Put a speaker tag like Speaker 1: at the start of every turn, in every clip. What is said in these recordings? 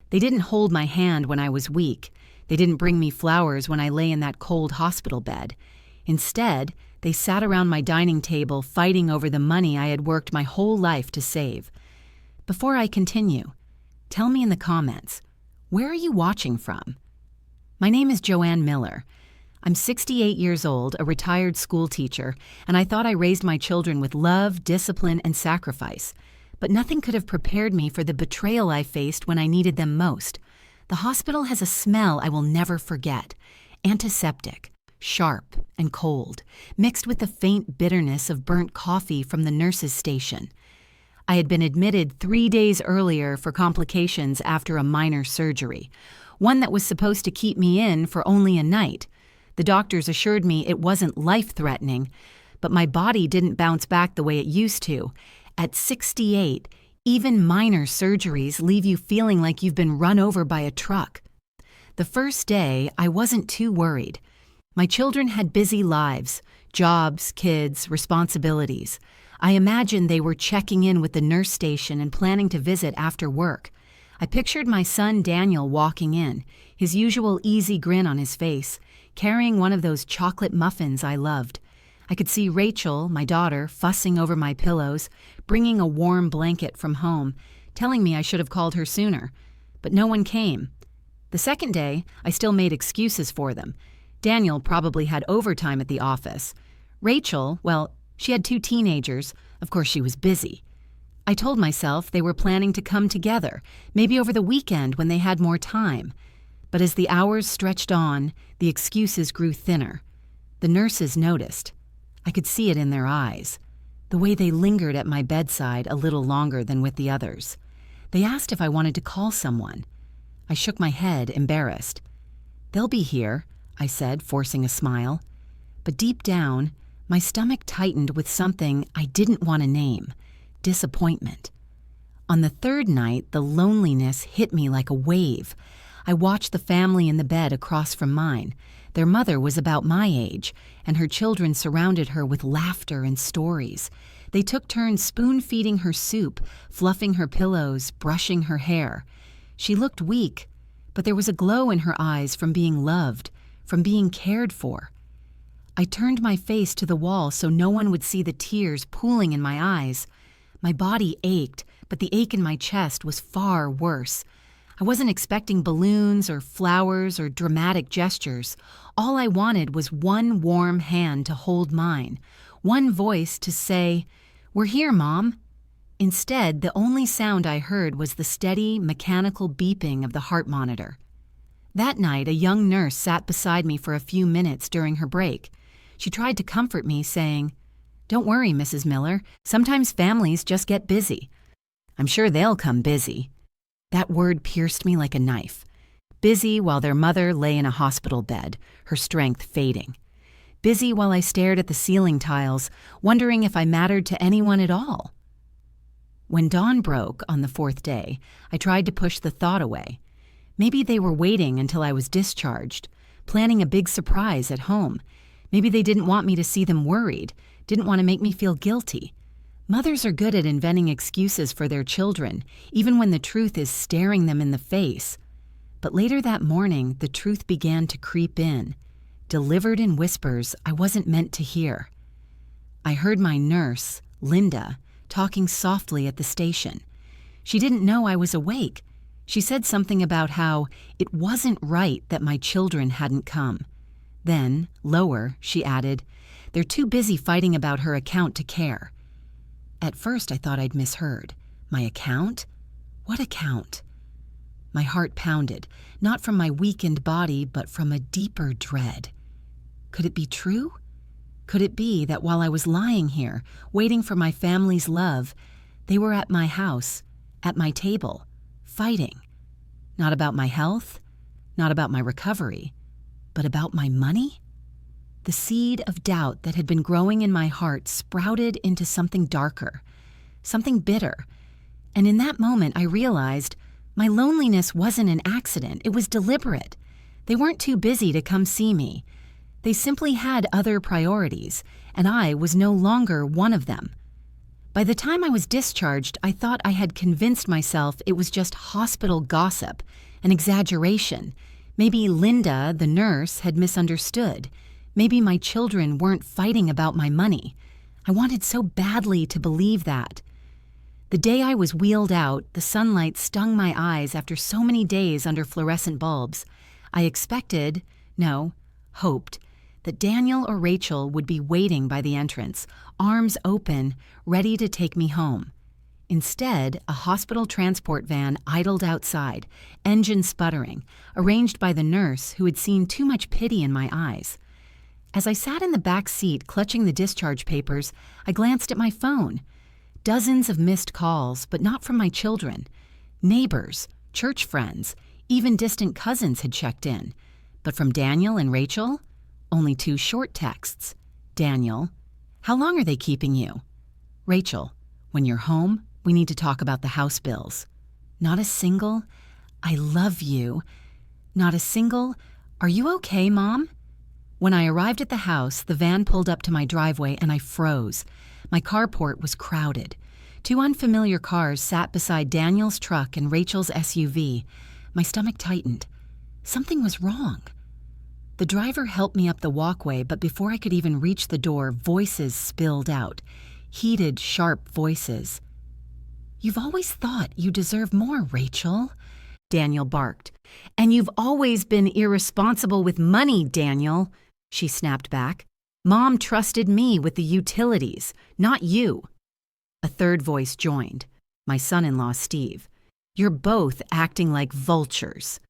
Speaker 1: They didn't hold my hand when I was weak. They didn't bring me flowers when I lay in that cold hospital bed. Instead, they sat around my dining table fighting over the money I had worked my whole life to save. Before I continue, tell me in the comments, where are you watching from? My name is Joanne Miller. I'm 68 years old, a retired school teacher, and I thought I raised my children with love, discipline, and sacrifice. But nothing could have prepared me for the betrayal I faced when I needed them most. The hospital has a smell I will never forget. Antiseptic, sharp, and cold, mixed with the faint bitterness of burnt coffee from the nurse's station. I had been admitted 3 days earlier for complications after a minor surgery, one that was supposed to keep me in for only a night. The doctors assured me it wasn't life-threatening, but my body didn't bounce back the way it used to. At 68, even minor surgeries leave you feeling like you've been run over by a truck. The first day, I wasn't too worried. My children had busy lives, jobs, kids, responsibilities. I imagined they were checking in with the nurse station and planning to visit after work. I pictured my son Daniel walking in, his usual easy grin on his face, carrying one of those chocolate muffins I loved. I could see Rachel, my daughter, fussing over my pillows, bringing a warm blanket from home, telling me I should have called her sooner. But no one came. The second day, I still made excuses for them. Daniel probably had overtime at the office. Rachel, well, she had 2 teenagers. Of course, she was busy. I told myself they were planning to come together, maybe over the weekend when they had more time. But as the hours stretched on, the excuses grew thinner. The nurses noticed. I could see it in their eyes, the way they lingered at my bedside a little longer than with the others. They asked if I wanted to call someone. I shook my head, embarrassed. "They'll be here," I said, forcing a smile. But deep down, my stomach tightened with something I didn't want to name: disappointment. On the third night, the loneliness hit me like a wave. I watched the family in the bed across from mine. Their mother was about my age, and her children surrounded her with laughter and stories. They took turns spoon-feeding her soup, fluffing her pillows, brushing her hair. She looked weak, but there was a glow in her eyes from being loved, from being cared for. I turned my face to the wall so no one would see the tears pooling in my eyes. My body ached, but the ache in my chest was far worse. I wasn't expecting balloons or flowers or dramatic gestures. All I wanted was one warm hand to hold mine, one voice to say, "We're here, Mom." Instead, the only sound I heard was the steady, mechanical beeping of the heart monitor. That night, a young nurse sat beside me for a few minutes during her break. She tried to comfort me, saying, "Don't worry, Mrs. Miller. Sometimes families just get busy." "I'm sure they'll come busy." That word pierced me like a knife. Busy while their mother lay in a hospital bed, her strength fading. Busy while I stared at the ceiling tiles, wondering if I mattered to anyone at all. When dawn broke on the 4th day, I tried to push the thought away. Maybe they were waiting until I was discharged, planning a big surprise at home. Maybe they didn't want me to see them worried, didn't want to make me feel guilty. Mothers are good at inventing excuses for their children, even when the truth is staring them in the face. But later that morning, the truth began to creep in, delivered in whispers I wasn't meant to hear. I heard my nurse, Linda, talking softly at the station. She didn't know I was awake. She said something about how it wasn't right that my children hadn't come. Then, lower, she added, "They're too busy fighting about her account to care." At first, I thought I'd misheard. My account? What account? My heart pounded, not from my weakened body, but from a deeper dread. Could it be true? Could it be that while I was lying here, waiting for my family's love, they were at my house, at my table, fighting? Not about my health, not about my recovery, but about my money? The seed of doubt that had been growing in my heart sprouted into something darker, something bitter. And in that moment, I realized my loneliness wasn't an accident. It was deliberate. They weren't too busy to come see me. They simply had other priorities, and I was no longer one of them. By the time I was discharged, I thought I had convinced myself it was just hospital gossip, an exaggeration. Maybe Linda, the nurse, had misunderstood. Maybe my children weren't fighting about my money. I wanted so badly to believe that. The day I was wheeled out, the sunlight stung my eyes after so many days under fluorescent bulbs. I expected, no, hoped, that Daniel or Rachel would be waiting by the entrance, arms open, ready to take me home. Instead, a hospital transport van idled outside, engine sputtering, arranged by the nurse who had seen too much pity in my eyes. As I sat in the back seat clutching the discharge papers, I glanced at my phone. Dozens of missed calls, but not from my children. Neighbors, church friends, even distant cousins had checked in. But from Daniel and Rachel? Only 2 short texts. Daniel, how long are they keeping you? Rachel, when you're home, we need to talk about the house bills. Not a single, I love you. Not a single, are you okay, Mom? When I arrived at the house, the van pulled up to my driveway and I froze. My carport was crowded. 2 unfamiliar cars sat beside Daniel's truck and Rachel's SUV. My stomach tightened. Something was wrong. The driver helped me up the walkway, but before I could even reach the door, voices spilled out. Heated, sharp voices. You've always thought you deserve more, Rachel, Daniel barked. And you've always been irresponsible with money, Daniel, she snapped back. Mom trusted me with the utilities, not you. A third voice joined, my son-in-law, Steve. You're both acting like vultures.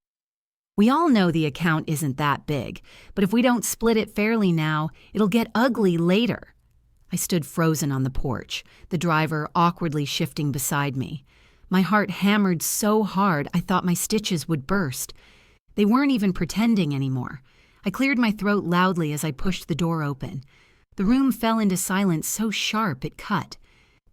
Speaker 1: We all know the account isn't that big, but if we don't split it fairly now, it'll get ugly later. I stood frozen on the porch, the driver awkwardly shifting beside me. My heart hammered so hard I thought my stitches would burst. They weren't even pretending anymore. I cleared my throat loudly as I pushed the door open. The room fell into silence so sharp it cut.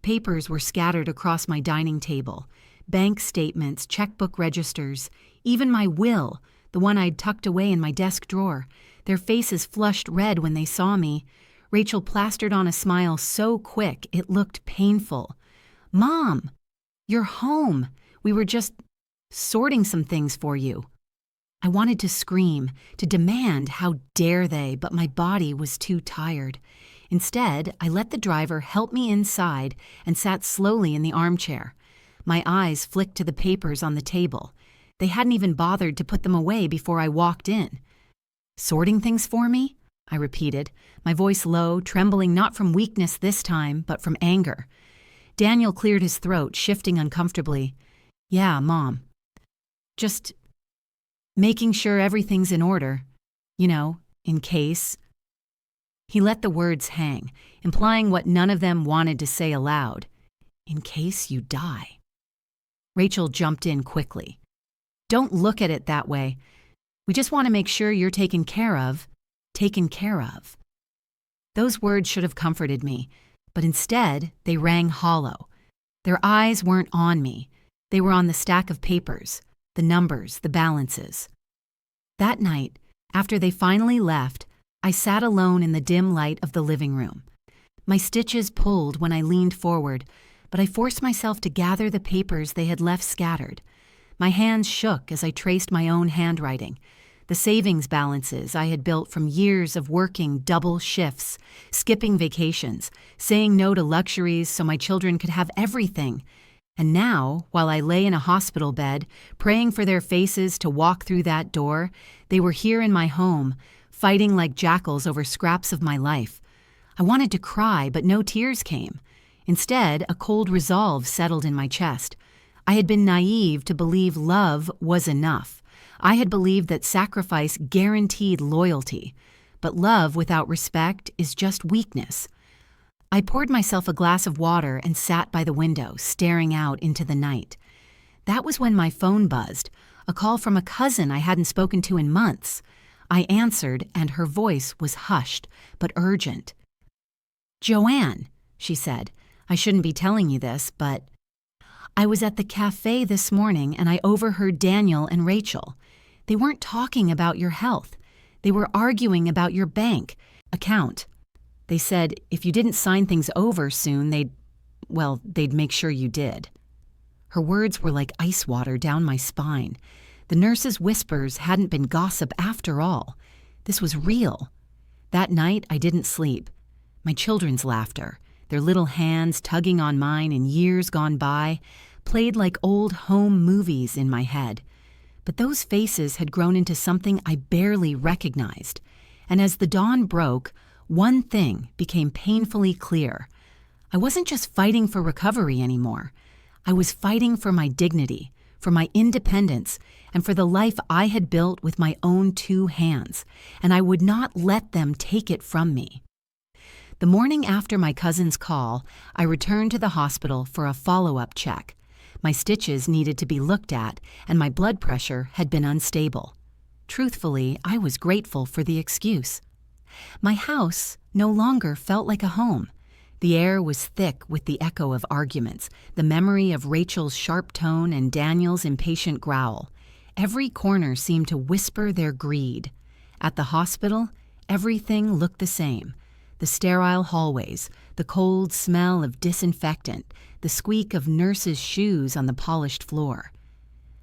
Speaker 1: Papers were scattered across my dining table. Bank statements, checkbook registers, even my will, the one I'd tucked away in my desk drawer. Their faces flushed red when they saw me. Rachel plastered on a smile so quick it looked painful. Mom, you're home. We were just sorting some things for you. I wanted to scream, to demand how dare they, but my body was too tired. Instead, I let the driver help me inside and sat slowly in the armchair. My eyes flicked to the papers on the table. They hadn't even bothered to put them away before I walked in. Sorting things for me? I repeated, my voice low, trembling not from weakness this time, but from anger. Daniel cleared his throat, shifting uncomfortably. Yeah, Mom. Just making sure everything's in order. You know, in case. He let the words hang, implying what none of them wanted to say aloud. In case you die. Rachel jumped in quickly. Don't look at it that way. We just want to make sure you're taken care of. Taken care of. Those words should have comforted me, but instead they rang hollow. Their eyes weren't on me. They were on the stack of papers, the numbers, the balances. That night, after they finally left, I sat alone in the dim light of the living room. My stitches pulled when I leaned forward, but I forced myself to gather the papers they had left scattered. My hands shook as I traced my own handwriting, the savings balances I had built from years of working double shifts, skipping vacations, saying no to luxuries so my children could have everything. And now, while I lay in a hospital bed, praying for their faces to walk through that door, they were here in my home, fighting like jackals over scraps of my life. I wanted to cry, but no tears came. Instead, a cold resolve settled in my chest. I had been naive to believe love was enough. I had believed that sacrifice guaranteed loyalty, but love without respect is just weakness. I poured myself a glass of water and sat by the window, staring out into the night. That was when my phone buzzed, a call from a cousin I hadn't spoken to in months. I answered, and her voice was hushed, but urgent. "Joanne," she said, "I shouldn't be telling you this, but I was at the cafe this morning and I overheard Daniel and Rachel. They weren't talking about your health. They were arguing about your bank account. They said if you didn't sign things over soon, they'd well, they'd make sure you did." Her words were like ice water down my spine. The nurse's whispers hadn't been gossip after all. This was real. That night, I didn't sleep. My children's laughter, their little hands tugging on mine in years gone by, played like old home movies in my head. But those faces had grown into something I barely recognized. And as the dawn broke, one thing became painfully clear. I wasn't just fighting for recovery anymore. I was fighting for my dignity, for my independence, and for the life I had built with my own 2 hands, and I would not let them take it from me. The morning after my cousin's call, I returned to the hospital for a follow-up check. My stitches needed to be looked at, and my blood pressure had been unstable. Truthfully, I was grateful for the excuse. My house no longer felt like a home. The air was thick with the echo of arguments, the memory of Rachel's sharp tone and Daniel's impatient growl. Every corner seemed to whisper their greed. At the hospital, everything looked the same. The sterile hallways, the cold smell of disinfectant, the squeak of nurses' shoes on the polished floor.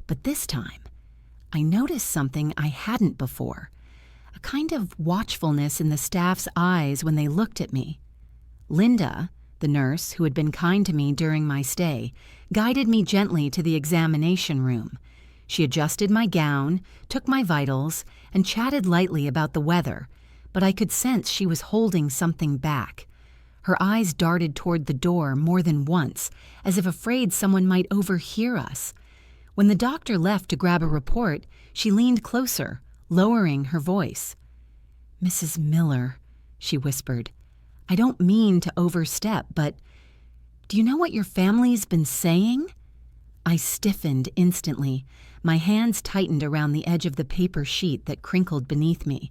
Speaker 1: But this time, I noticed something I hadn't before, a kind of watchfulness in the staff's eyes when they looked at me. Linda, the nurse who had been kind to me during my stay, guided me gently to the examination room. She adjusted my gown, took my vitals, and chatted lightly about the weather, but I could sense she was holding something back. Her eyes darted toward the door more than once, as if afraid someone might overhear us. When the doctor left to grab a report, she leaned closer, lowering her voice. "Mrs. Miller," she whispered, "I don't mean to overstep, but do you know what your family's been saying?" I stiffened instantly. My hands tightened around the edge of the paper sheet that crinkled beneath me.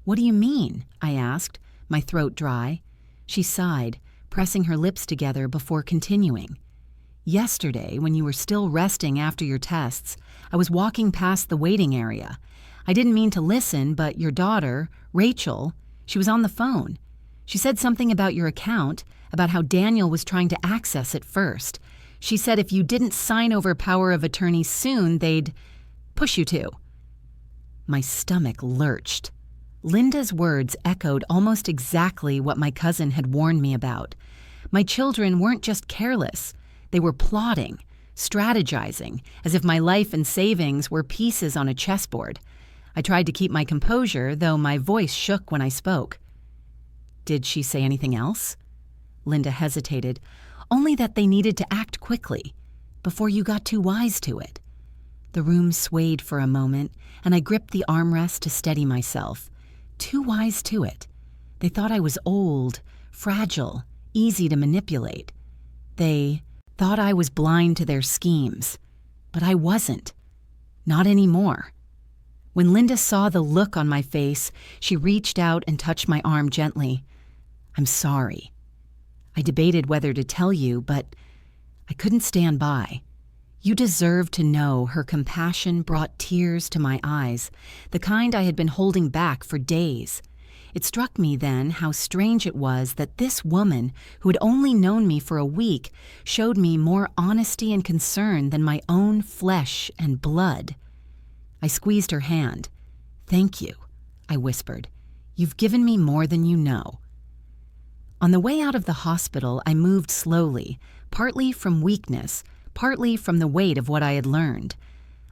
Speaker 1: "What do you mean?" I asked, my throat dry. She sighed, pressing her lips together before continuing. "Yesterday, when you were still resting after your tests, I was walking past the waiting area. I didn't mean to listen, but your daughter, Rachel, she was on the phone. She said something about your account, about how Daniel was trying to access it first. She said if you didn't sign over power of attorney soon, they'd push you to." My stomach lurched. Linda's words echoed almost exactly what my cousin had warned me about. My children weren't just careless. They were plotting, strategizing, as if my life and savings were pieces on a chessboard. I tried to keep my composure, though my voice shook when I spoke. "Did she say anything else?" Linda hesitated. "Only that they needed to act quickly, before you got too wise to it." The room swayed for a moment, and I gripped the armrest to steady myself. Too wise to it. They thought I was old, fragile, easy to manipulate. They thought I was blind to their schemes. But I wasn't. Not anymore. When Linda saw the look on my face, she reached out and touched my arm gently. "I'm sorry. I debated whether to tell you, but I couldn't stand by. You deserve to know." Her compassion brought tears to my eyes, the kind I had been holding back for days. It struck me then how strange it was that this woman, who had only known me for a week, showed me more honesty and concern than my own flesh and blood. I squeezed her hand. "Thank you," I whispered. "You've given me more than you know." On the way out of the hospital, I moved slowly, partly from weakness, partly from the weight of what I had learned.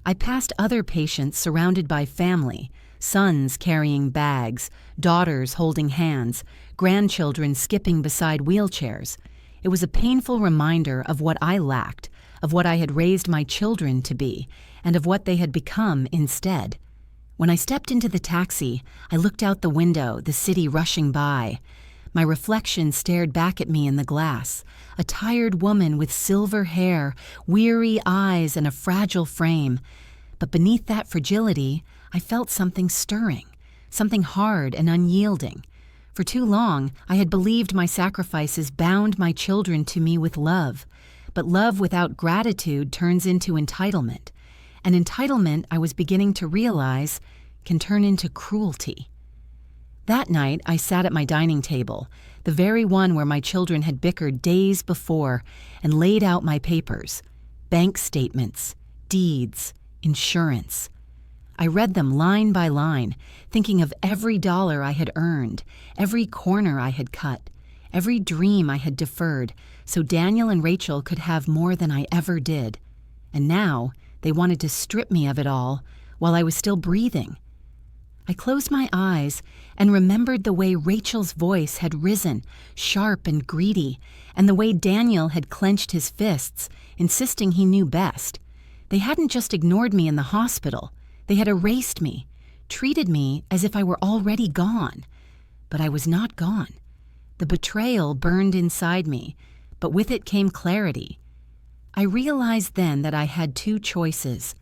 Speaker 1: I passed other patients surrounded by family, sons carrying bags, daughters holding hands, grandchildren skipping beside wheelchairs. It was a painful reminder of what I lacked, of what I had raised my children to be, and of what they had become instead. When I stepped into the taxi, I looked out the window, the city rushing by. My reflection stared back at me in the glass, a tired woman with silver hair, weary eyes, and a fragile frame. But beneath that fragility, I felt something stirring, something hard and unyielding. For too long, I had believed my sacrifices bound my children to me with love. But love without gratitude turns into entitlement. And entitlement, I was beginning to realize, can turn into cruelty. That night, I sat at my dining table, the very one where my children had bickered days before and laid out my papers, bank statements, deeds, insurance. I read them line by line, thinking of every dollar I had earned, every corner I had cut, every dream I had deferred, so Daniel and Rachel could have more than I ever did. And now they wanted to strip me of it all while I was still breathing. I closed my eyes and remembered the way Rachel's voice had risen, sharp and greedy, and the way Daniel had clenched his fists, insisting he knew best. They hadn't just ignored me in the hospital. They had erased me, treated me as if I were already gone. But I was not gone. The betrayal burned inside me, but with it came clarity. I realized then that I had two choices.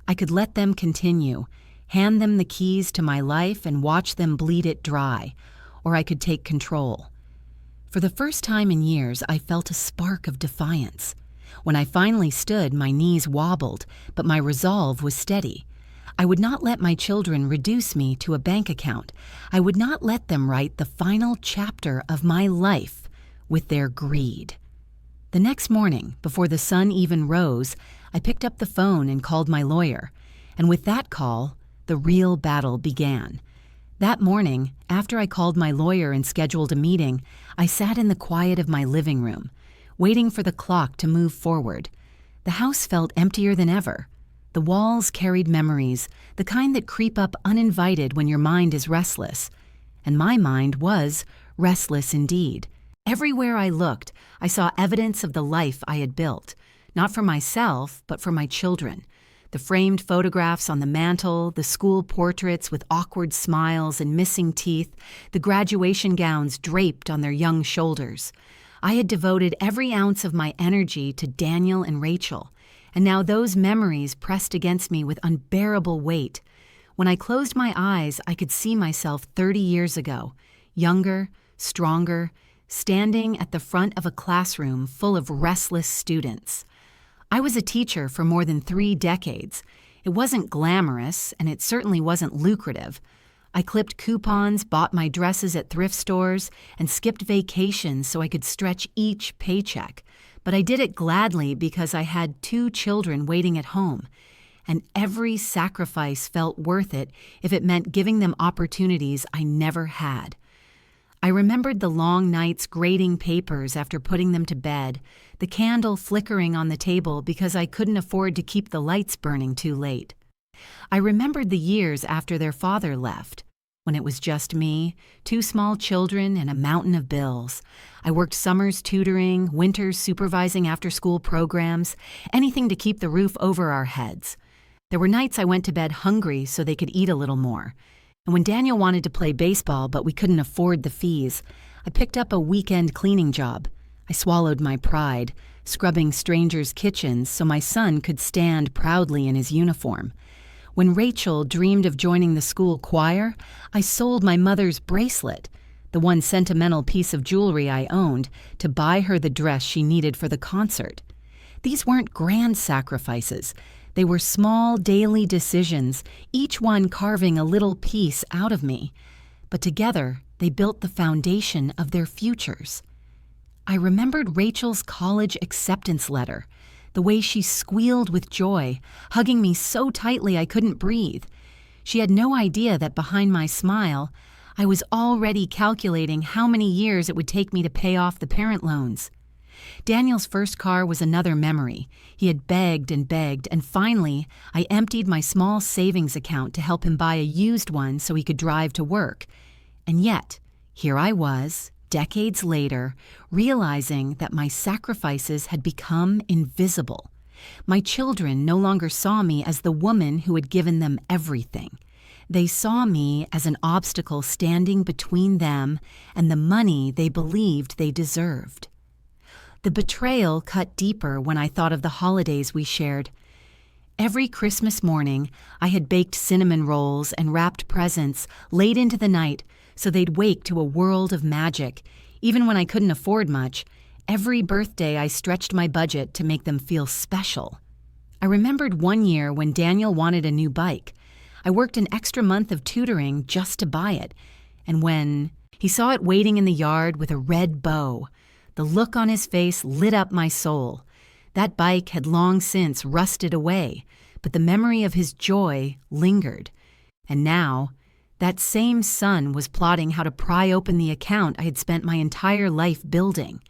Speaker 1: I could let them continue, hand them the keys to my life and watch them bleed it dry, or I could take control. For the first time in years, I felt a spark of defiance. When I finally stood, my knees wobbled, but my resolve was steady. I would not let my children reduce me to a bank account. I would not let them write the final chapter of my life with their greed. The next morning, before the sun even rose, I picked up the phone and called my lawyer. And with that call, the real battle began. That morning, after I called my lawyer and scheduled a meeting, I sat in the quiet of my living room, waiting for the clock to move forward. The house felt emptier than ever. The walls carried memories, the kind that creep up uninvited when your mind is restless. And my mind was restless indeed. Everywhere I looked, I saw evidence of the life I had built, not for myself, but for my children. The framed photographs on the mantel, the school portraits with awkward smiles and missing teeth, the graduation gowns draped on their young shoulders. I had devoted every ounce of my energy to Daniel and Rachel, and now those memories pressed against me with unbearable weight. When I closed my eyes, I could see myself 30 years ago, younger, stronger, standing at the front of a classroom full of restless students. I was a teacher for more than 3 decades. It wasn't glamorous, and it certainly wasn't lucrative. I clipped coupons, bought my dresses at thrift stores, and skipped vacations so I could stretch each paycheck. But I did it gladly because I had 2 children waiting at home, and every sacrifice felt worth it if it meant giving them opportunities I never had. I remembered the long nights grading papers after putting them to bed, the candle flickering on the table because I couldn't afford to keep the lights burning too late. I remembered the years after their father left, when it was just me, 2 small children, and a mountain of bills. I worked summers tutoring, winters supervising after-school programs, anything to keep the roof over our heads. There were nights I went to bed hungry so they could eat a little more. And when Daniel wanted to play baseball but we couldn't afford the fees, I picked up a weekend cleaning job. I swallowed my pride, scrubbing strangers' kitchens so my son could stand proudly in his uniform. When Rachel dreamed of joining the school choir, I sold my mother's bracelet, the one sentimental piece of jewelry I owned, to buy her the dress she needed for the concert. These weren't grand sacrifices. They were small daily decisions, each one carving a little piece out of me. But together, they built the foundation of their futures. I remembered Rachel's college acceptance letter, the way she squealed with joy, hugging me so tightly I couldn't breathe. She had no idea that behind my smile, I was already calculating how many years it would take me to pay off the parent loans. Daniel's first car was another memory. He had begged, and finally, I emptied my small savings account to help him buy a used one so he could drive to work. And yet, here I was, decades later, realizing that my sacrifices had become invisible. My children no longer saw me as the woman who had given them everything. They saw me as an obstacle standing between them and the money they believed they deserved. The betrayal cut deeper when I thought of the holidays we shared. Every Christmas morning, I had baked cinnamon rolls and wrapped presents late into the night so they'd wake to a world of magic. Even when I couldn't afford much, every birthday I stretched my budget to make them feel special. I remembered one year when Daniel wanted a new bike. I worked an extra month of tutoring just to buy it. And when He saw it waiting in the yard with a red bow. The look on his face lit up my soul. That bike had long since rusted away, but the memory of his joy lingered. And now, that same son was plotting how to pry open the account I had spent my entire life building.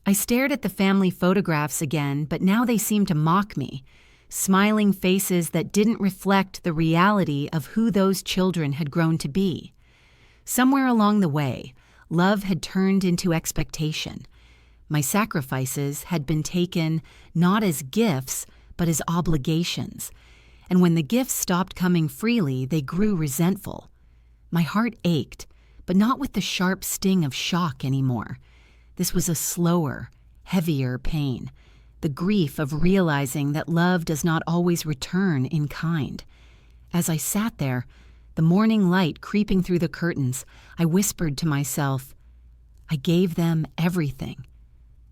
Speaker 1: I stared at the family photographs again, but now they seemed to mock me. Smiling faces that didn't reflect the reality of who those children had grown to be. Somewhere along the way, love had turned into expectation. My sacrifices had been taken not as gifts, but as obligations. And when the gifts stopped coming freely, they grew resentful. My heart ached, but not with the sharp sting of shock anymore. This was a slower, heavier pain. The grief of realizing that love does not always return in kind. As I sat there, the morning light creeping through the curtains, I whispered to myself, I gave them everything.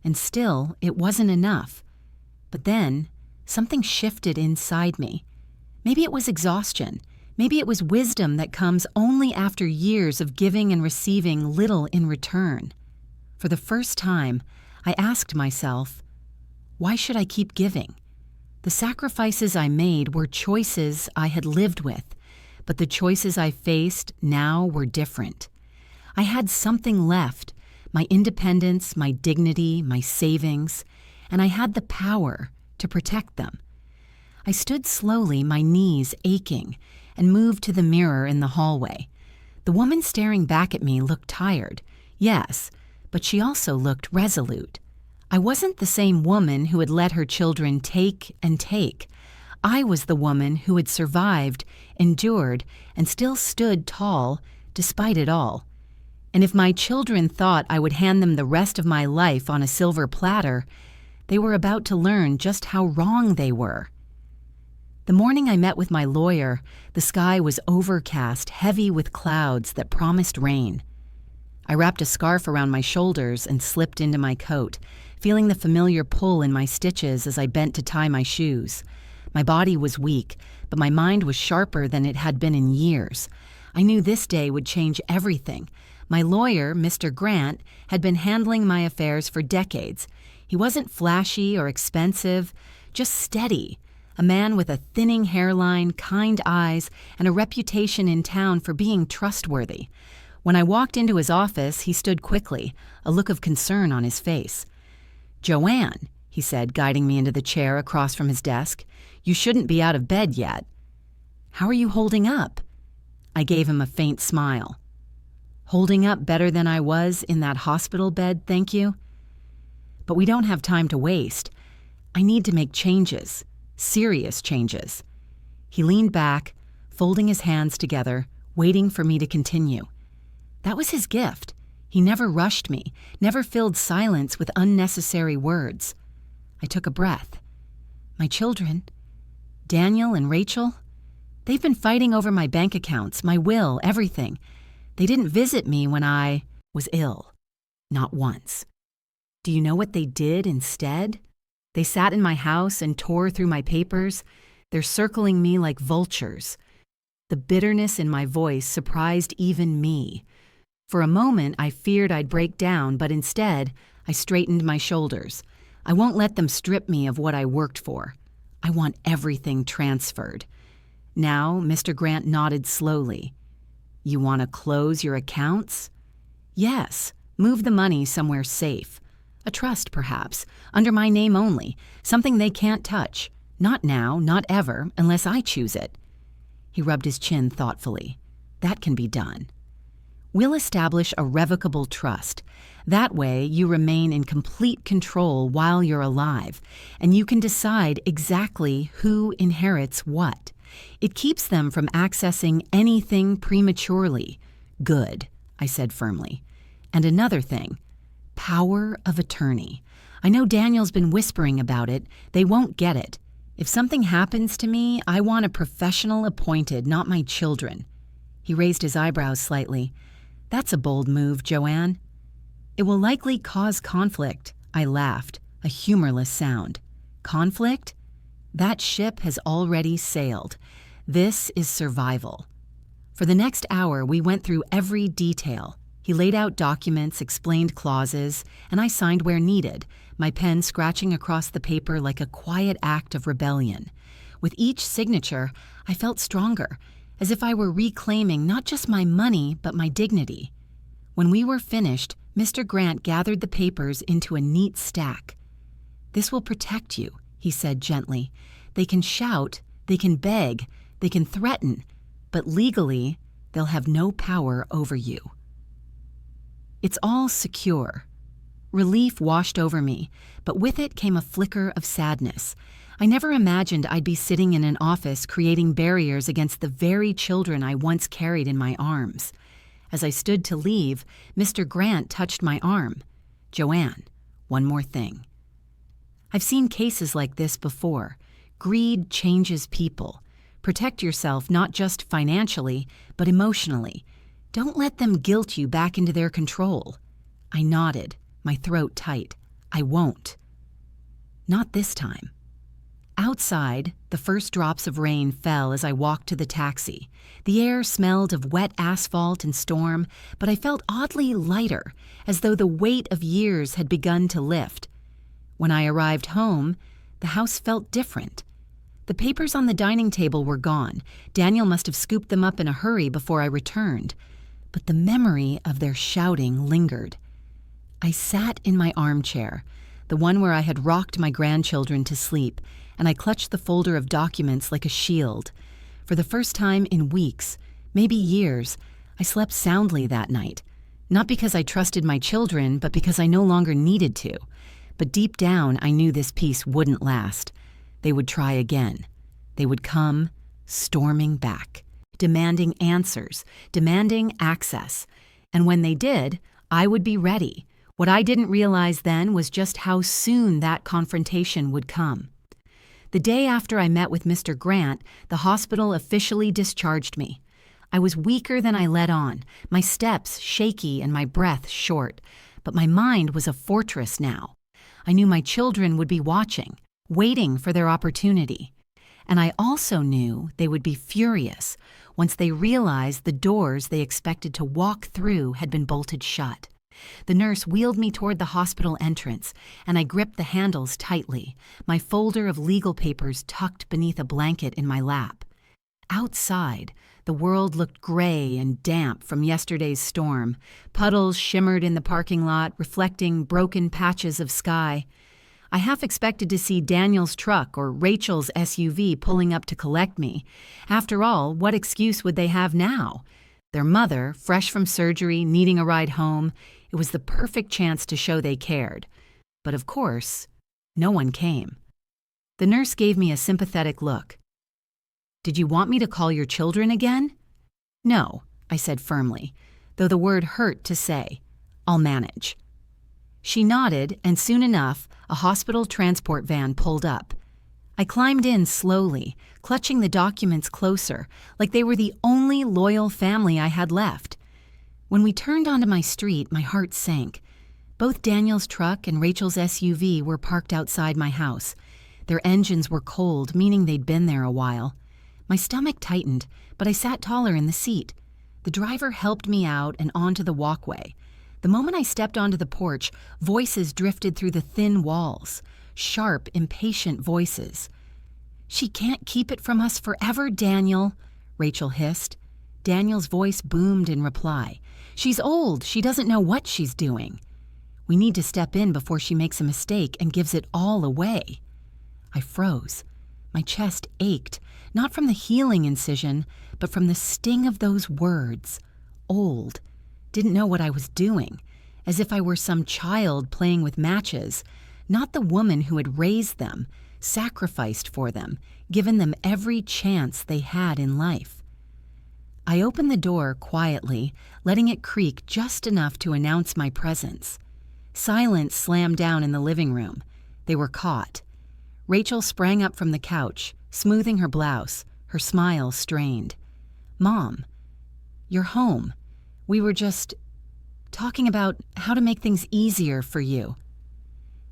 Speaker 1: And still, it wasn't enough. But then, something shifted inside me. Maybe it was exhaustion. Maybe it was wisdom that comes only after years of giving and receiving little in return. For the first time, I asked myself, why should I keep giving? The sacrifices I made were choices I had lived with, but the choices I faced now were different. I had something left, my independence, my dignity, my savings, and I had the power to protect them. I stood slowly, my knees aching, and moved to the mirror in the hallway. The woman staring back at me looked tired, yes, but she also looked resolute. I wasn't the same woman who had let her children take and take. I was the woman who had survived, endured, and still stood tall despite it all. And if my children thought I would hand them the rest of my life on a silver platter, they were about to learn just how wrong they were. The morning I met with my lawyer, the sky was overcast, heavy with clouds that promised rain. I wrapped a scarf around my shoulders and slipped into my coat, feeling the familiar pull in my stitches as I bent to tie my shoes. My body was weak, but my mind was sharper than it had been in years. I knew this day would change everything. My lawyer, Mr. Grant, had been handling my affairs for decades. He wasn't flashy or expensive, just steady. A man with a thinning hairline, kind eyes, and a reputation in town for being trustworthy. When I walked into his office, he stood quickly, a look of concern on his face. "Joanne," he said, guiding me into the chair across from his desk, "you shouldn't be out of bed yet." "How are you holding up?" I gave him a faint smile. "Holding up better than I was in that hospital bed, thank you. But we don't have time to waste. I need to make changes, serious changes." He leaned back, folding his hands together, waiting for me to continue. That was his gift. He never rushed me, never filled silence with unnecessary words. I took a breath. My children, Daniel and Rachel, they've been fighting over my bank accounts, my will, everything. They didn't visit me when I was ill. Not once. Do you know what they did instead? They sat in my house and tore through my papers. They're circling me like vultures. The bitterness in my voice surprised even me. For a moment, I feared I'd break down, but instead, I straightened my shoulders. I won't let them strip me of what I worked for. I want everything transferred. Now, Mr. Grant nodded slowly. "You want to close your accounts?" "Yes, move the money somewhere safe. A trust, perhaps, under my name only, something they can't touch. Not now, not ever, unless I choose it." He rubbed his chin thoughtfully. "That can be done. We'll establish a revocable trust. That way, you remain in complete control while you're alive, and you can decide exactly who inherits what. It keeps them from accessing anything prematurely." "Good," I said firmly. "And another thing, power of attorney. I know Daniel's been whispering about it. They won't get it. If something happens to me, I want a professional appointed, not my children." He raised his eyebrows slightly. "That's a bold move, Joanne." "It will likely cause conflict," I laughed, a humorless sound. "Conflict? That ship has already sailed. This is survival." For the next hour, we went through every detail. He laid out documents, explained clauses, and I signed where needed, my pen scratching across the paper like a quiet act of rebellion. With each signature, I felt stronger, as if I were reclaiming not just my money, but my dignity. When we were finished, Mr. Grant gathered the papers into a neat stack. "This will protect you," he said gently. "They can shout, they can beg, they can threaten, but legally, they'll have no power over you. It's all secure." Relief washed over me, but with it came a flicker of sadness. I never imagined I'd be sitting in an office creating barriers against the very children I once carried in my arms. As I stood to leave, Mr. Grant touched my arm. "Joanne, one more thing." I've seen cases like this before. Greed changes people. Protect yourself not just financially, but emotionally. Don't let them guilt you back into their control. I nodded, my throat tight. I won't. Not this time. Outside, the first drops of rain fell as I walked to the taxi. The air smelled of wet asphalt and storm, but I felt oddly lighter, as though the weight of years had begun to lift. When I arrived home, the house felt different. The papers on the dining table were gone. Daniel must have scooped them up in a hurry before I returned. But the memory of their shouting lingered. I sat in my armchair, the one where I had rocked my grandchildren to sleep, and I clutched the folder of documents like a shield. For the first time in weeks, maybe years, I slept soundly that night. Not because I trusted my children, but because I no longer needed to. But deep down, I knew this peace wouldn't last. They would try again. They would come storming back, demanding answers, demanding access. And when they did, I would be ready. What I didn't realize then was just how soon that confrontation would come. The day after I met with Mr. Grant, the hospital officially discharged me. I was weaker than I let on, my steps shaky and my breath short. But my mind was a fortress now. I knew my children would be watching, waiting for their opportunity. And I also knew they would be furious once they realized the doors they expected to walk through had been bolted shut. The nurse wheeled me toward the hospital entrance, and I gripped the handles tightly, my folder of legal papers tucked beneath a blanket in my lap. Outside, the world looked gray and damp from yesterday's storm. Puddles shimmered in the parking lot, reflecting broken patches of sky. I half expected to see Daniel's truck or Rachel's SUV pulling up to collect me. After all, what excuse would they have now? Their mother, fresh from surgery, needing a ride home, it was the perfect chance to show they cared. But of course, no one came. The nurse gave me a sympathetic look. "Did you want me to call your children again?" "No," I said firmly, though the word hurt to say. "I'll manage." She nodded, and soon enough, a hospital transport van pulled up. I climbed in slowly, clutching the documents closer, like they were the only loyal family I had left. When we turned onto my street, my heart sank. Both Daniel's truck and Rachel's SUV were parked outside my house. Their engines were cold, meaning they'd been there a while. My stomach tightened, but I sat taller in the seat. The driver helped me out and onto the walkway. The moment I stepped onto the porch, voices drifted through the thin walls. Sharp, impatient voices. "She can't keep it from us forever, Daniel," Rachel hissed. Daniel's voice boomed in reply. "She's old. She doesn't know what she's doing. We need to step in before she makes a mistake and gives it all away." I froze. My chest ached, not from the healing incision, but from the sting of those words. Old. Didn't know what I was doing, as if I were some child playing with matches, not the woman who had raised them, sacrificed for them, given them every chance they had in life. I opened the door quietly, letting it creak just enough to announce my presence. Silence slammed down in the living room. They were caught. Rachel sprang up from the couch, smoothing her blouse, her smile strained. "Mom, you're home. We were just talking about how to make things easier for you."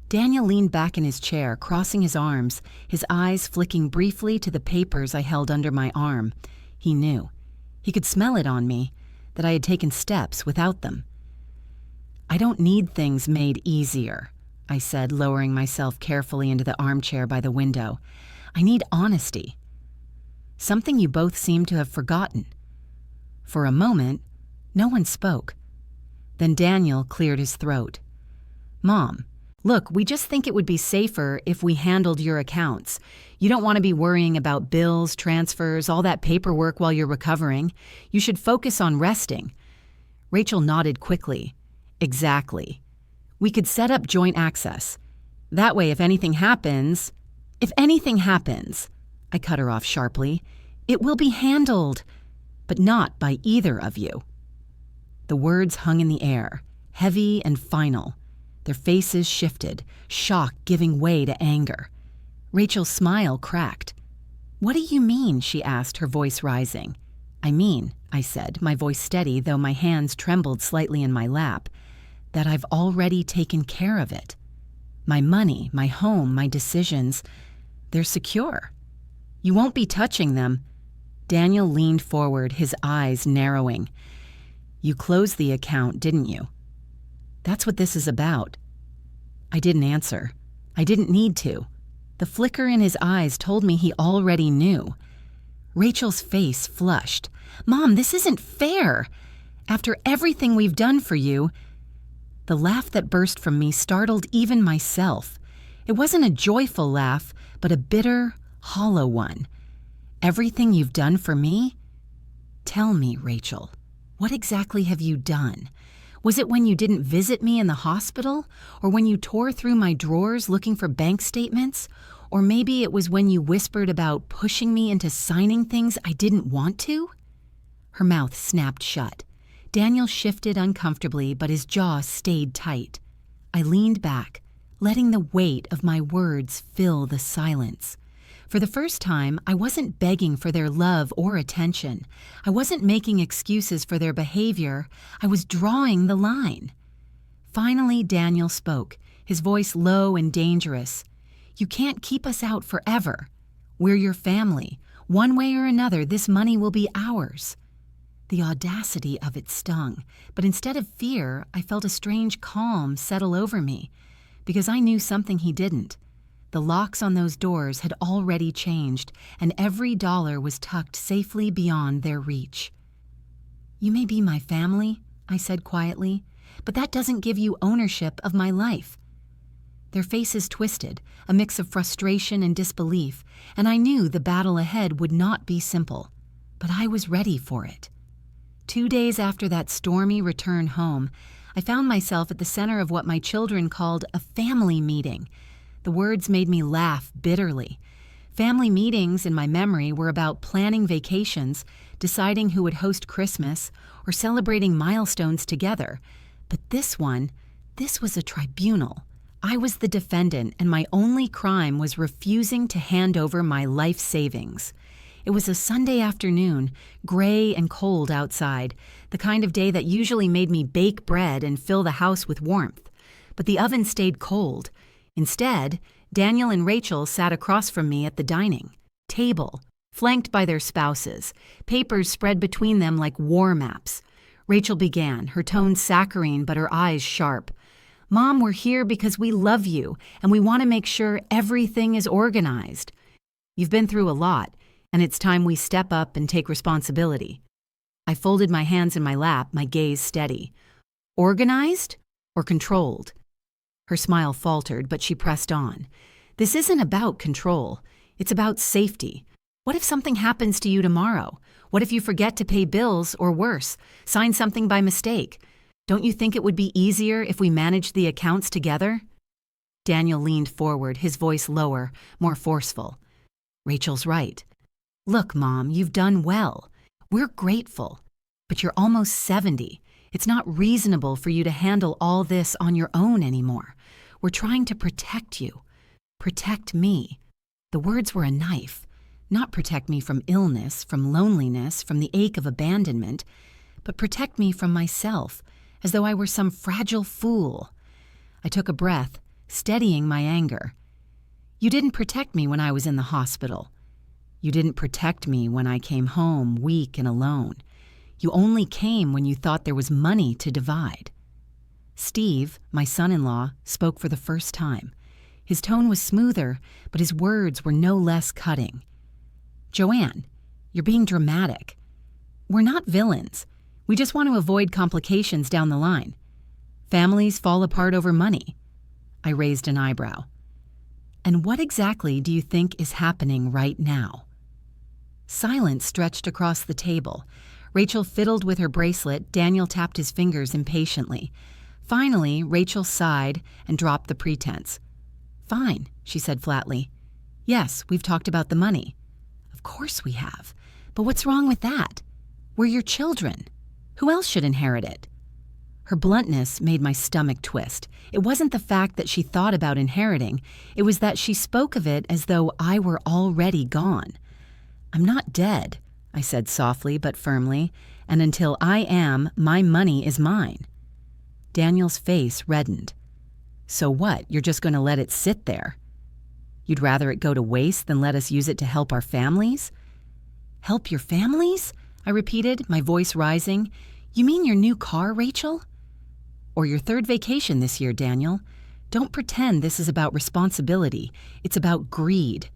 Speaker 1: Daniel leaned back in his chair, crossing his arms, his eyes flicking briefly to the papers I held under my arm. He knew. He could smell it on me, that I had taken steps without them. I don't need things made easier, I said, lowering myself carefully into the armchair by the window. I need honesty. Something you both seem to have forgotten. For a moment, no one spoke. Then Daniel cleared his throat. Mom, look, we just think it would be safer if we handled your accounts. You don't want to be worrying about bills, transfers, all that paperwork while you're recovering. You should focus on resting. Rachel nodded quickly. Exactly. We could set up joint access. That way, if anything happens, I cut her off sharply, it will be handled, but not by either of you. The words hung in the air, heavy and final. Their faces shifted, shock giving way to anger. Rachel's smile cracked. What do you mean? She asked, her voice rising. I mean, I said, my voice steady though my hands trembled slightly in my lap, that I've already taken care of it. My money, my home, my decisions, they're secure. You won't be touching them. Daniel leaned forward, his eyes narrowing. You closed the account, didn't you? That's what this is about. I didn't answer. I didn't need to. The flicker in his eyes told me he already knew. Rachel's face flushed. Mom, this isn't fair. After everything we've done for you. The laugh that burst from me startled even myself. It wasn't a joyful laugh, but a bitter, hollow one. Everything you've done for me? Tell me, Rachel, what exactly have you done? Was it when you didn't visit me in the hospital? Or when you tore through my drawers looking for bank statements? Or maybe it was when you whispered about pushing me into signing things I didn't want to? Her mouth snapped shut. Daniel shifted uncomfortably, but his jaw stayed tight. I leaned back, letting the weight of my words fill the silence. For the first time, I wasn't begging for their love or attention. I wasn't making excuses for their behavior. I was drawing the line. Finally, Daniel spoke, his voice low and dangerous. You can't keep us out forever. We're your family. One way or another, this money will be ours. The audacity of it stung, but instead of fear, I felt a strange calm settle over me, because I knew something he didn't. The locks on those doors had already changed, and every dollar was tucked safely beyond their reach. You may be my family, I said quietly, but that doesn't give you ownership of my life. Their faces twisted, a mix of frustration and disbelief, and I knew the battle ahead would not be simple, but I was ready for it. 2 days after that stormy return home, I found myself at the center of what my children called a family meeting. The words made me laugh bitterly. Family meetings, in my memory, were about planning vacations, deciding who would host Christmas, or celebrating milestones together. But this was a tribunal. I was the defendant, and my only crime was refusing to hand over my life savings. It was a Sunday afternoon, gray and cold outside, the kind of day that usually made me bake bread and fill the house with warmth. But the oven stayed cold. Instead, Daniel and Rachel sat across from me at the dining table, flanked by their spouses, papers spread between them like war maps. Rachel began, her tone saccharine but her eyes sharp. Mom, we're here because we love you, and we want to make sure everything is organized. You've been through a lot, and it's time we step up and take responsibility. I folded my hands in my lap, my gaze steady. Organized or controlled? Her smile faltered, but she pressed on. This isn't about control. It's about safety. What if something happens to you tomorrow? What if you forget to pay bills, or worse, sign something by mistake? Don't you think it would be easier if we managed the accounts together? Daniel leaned forward, his voice lower, more forceful. Rachel's right. Look, Mom, you've done well. We're grateful. But you're almost 70. It's not reasonable for you to handle all this on your own anymore. We're trying to protect you. Protect me. The words were a knife. Not protect me from illness, from loneliness, from the ache of abandonment, but protect me from myself, as though I were some fragile fool. I took a breath, steadying my anger. You didn't protect me when I was in the hospital. You didn't protect me when I came home weak and alone. You only came when you thought there was money to divide. Steve, my son-in-law, spoke for the first time. His tone was smoother, but his words were no less cutting. "Joanne, you're being dramatic. We're not villains. We just want to avoid complications down the line. Families fall apart over money." I raised an eyebrow. "And what exactly do you think is happening right now?" Silence stretched across the table. Rachel fiddled with her bracelet. Daniel tapped his fingers impatiently. Finally, Rachel sighed and dropped the pretense. "Fine," she said flatly. "Yes, we've talked about the money." "Of course we have. But what's wrong with that? We're your children. Who else should inherit it?" Her bluntness made my stomach twist. It wasn't the fact that she thought about inheriting. It was that she spoke of it as though I were already gone. "I'm not dead," I said softly but firmly, "and until I am, my money is mine." Daniel's face reddened. "So what, you're just going to let it sit there? You'd rather it go to waste than let us use it to help our families?" "Help your families?" I repeated, my voice rising. "You mean your new car, Rachel?" "Or your third vacation this year, Daniel. Don't pretend this is about responsibility. It's about greed."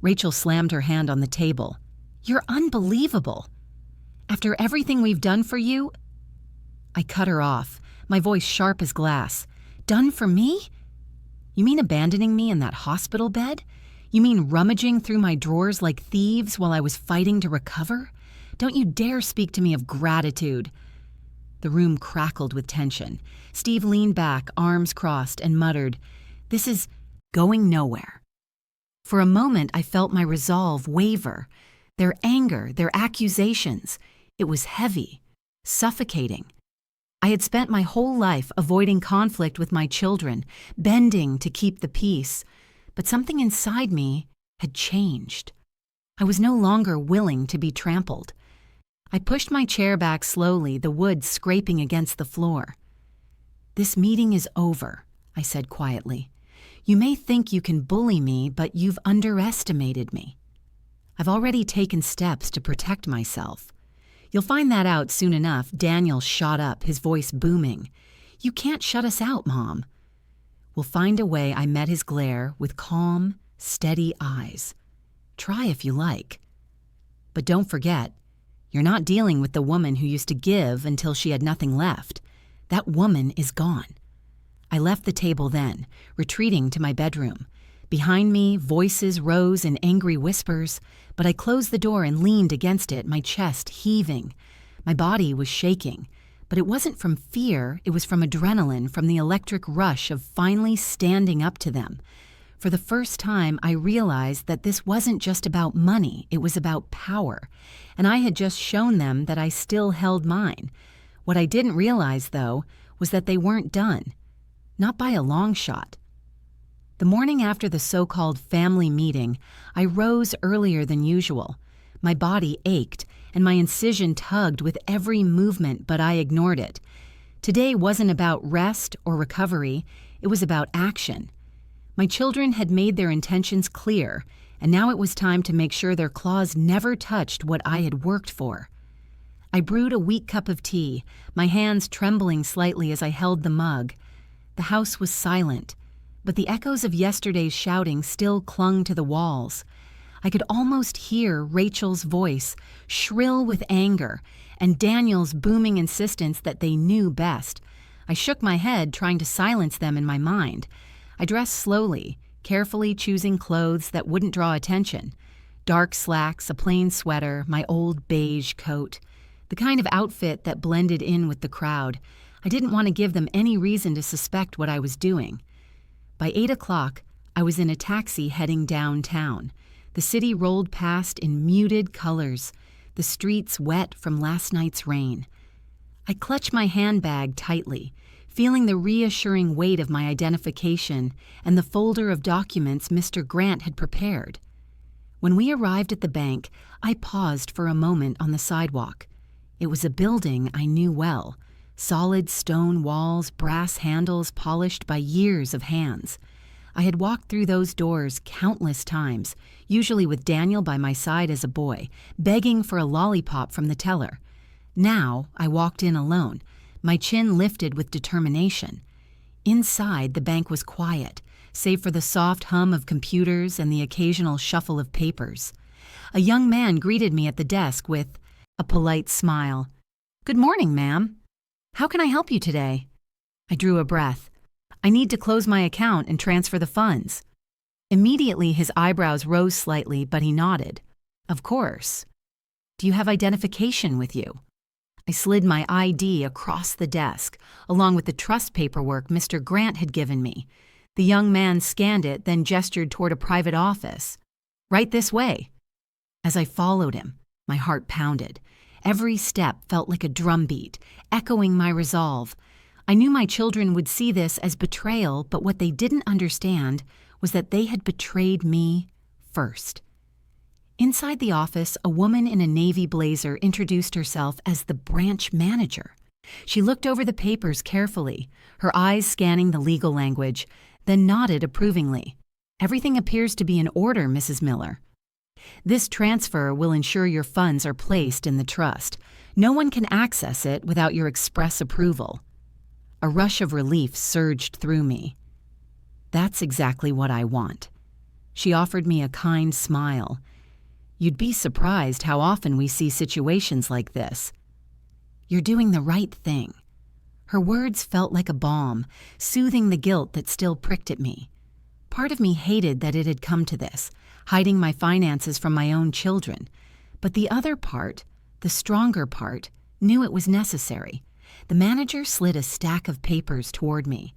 Speaker 1: Rachel slammed her hand on the table. "You're unbelievable. After everything we've done for you—" I cut her off, my voice sharp as glass. "Done for me? You mean abandoning me in that hospital bed? You mean rummaging through my drawers like thieves while I was fighting to recover? Don't you dare speak to me of gratitude." The room crackled with tension. Steve leaned back, arms crossed, and muttered, "This is going nowhere." For a moment, I felt my resolve waver. Their anger, their accusations, it was heavy, suffocating. I had spent my whole life avoiding conflict with my children, bending to keep the peace, but something inside me had changed. I was no longer willing to be trampled. I pushed my chair back slowly, the wood scraping against the floor. "This meeting is over," I said quietly. "You may think you can bully me, but you've underestimated me. I've already taken steps to protect myself. You'll find that out soon enough." Daniel shot up, his voice booming. "You can't shut us out, Mom." "We'll find a way." I met his glare with calm, steady eyes. "Try if you like. But don't forget, you're not dealing with the woman who used to give until she had nothing left. That woman is gone." I left the table then, retreating to my bedroom. Behind me, voices rose in angry whispers, but I closed the door and leaned against it, my chest heaving. My body was shaking, but it wasn't from fear, it was from adrenaline, from the electric rush of finally standing up to them. For the first time, I realized that this wasn't just about money, it was about power, and I had just shown them that I still held mine. What I didn't realize, though, was that they weren't done. Not by a long shot. The morning after the so-called family meeting, I rose earlier than usual. My body ached, and my incision tugged with every movement, but I ignored it. Today wasn't about rest or recovery, it was about action. My children had made their intentions clear, and now it was time to make sure their claws never touched what I had worked for. I brewed a weak cup of tea, my hands trembling slightly as I held the mug. The house was silent, but the echoes of yesterday's shouting still clung to the walls. I could almost hear Rachel's voice, shrill with anger, and Daniel's booming insistence that they knew best. I shook my head, trying to silence them in my mind. I dressed slowly, carefully choosing clothes that wouldn't draw attention. Dark slacks, a plain sweater, my old beige coat. The kind of outfit that blended in with the crowd. I didn't want to give them any reason to suspect what I was doing. By 8 o'clock, I was in a taxi heading downtown. The city rolled past in muted colors, the streets wet from last night's rain. I clutched my handbag tightly, feeling the reassuring weight of my identification and the folder of documents Mr. Grant had prepared. When we arrived at the bank, I paused for a moment on the sidewalk. It was a building I knew well. Solid stone walls, brass handles polished by years of hands. I had walked through those doors countless times, usually with Daniel by my side as a boy, begging for a lollipop from the teller. Now I walked in alone, My chin lifted with determination. Inside, the bank was quiet, save for the soft hum of computers and the occasional shuffle of papers. A young man greeted me at the desk with a polite smile. "Good morning, ma'am. How can I help you today?" I drew a breath. "I need to close my account and transfer the funds." Immediately, his eyebrows rose slightly, but he nodded. "Of course. Do you have identification with you?" I slid my ID across the desk, along with the trust paperwork Mr. Grant had given me. The young man scanned it, then gestured toward a private office. "Right this way." As I followed him, my heart pounded. Every step felt like a drumbeat, echoing my resolve. I knew my children would see this as betrayal, but what they didn't understand was that they had betrayed me first. Inside the office, a woman in a navy blazer introduced herself as the branch manager. She looked over the papers carefully, her eyes scanning the legal language, then nodded approvingly. "Everything appears to be in order, Mrs. Miller. This transfer will ensure your funds are placed in the trust. No one can access it without your express approval." A rush of relief surged through me. "That's exactly what I want." She offered me a kind smile. "You'd be surprised how often we see situations like this." "You're doing the right thing." Her words felt like a balm, soothing the guilt that still pricked at me. Part of me hated that it had come to this, hiding my finances from my own children. But the other part, the stronger part, knew it was necessary. The manager slid a stack of papers toward me.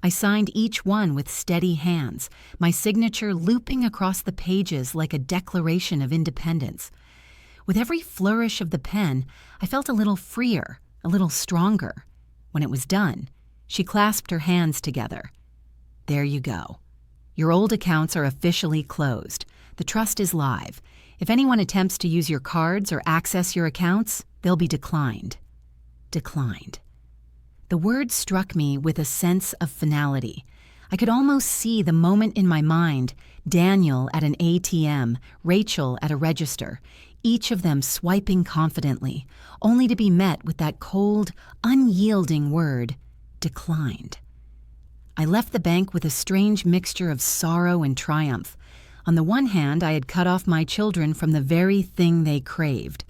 Speaker 1: I signed each one with steady hands, my signature looping across the pages like a declaration of independence. With every flourish of the pen, I felt a little freer, a little stronger. When it was done, she clasped her hands together. "There you go. Your old accounts are officially closed. The trust is live. If anyone attempts to use your cards or access your accounts, they'll be declined." Declined. The word struck me with a sense of finality. I could almost see the moment in my mind, Daniel at an ATM, Rachel at a register, each of them swiping confidently, only to be met with that cold, unyielding word, declined. I left the bank with a strange mixture of sorrow and triumph. On the one hand, I had cut off my children from the very thing they craved.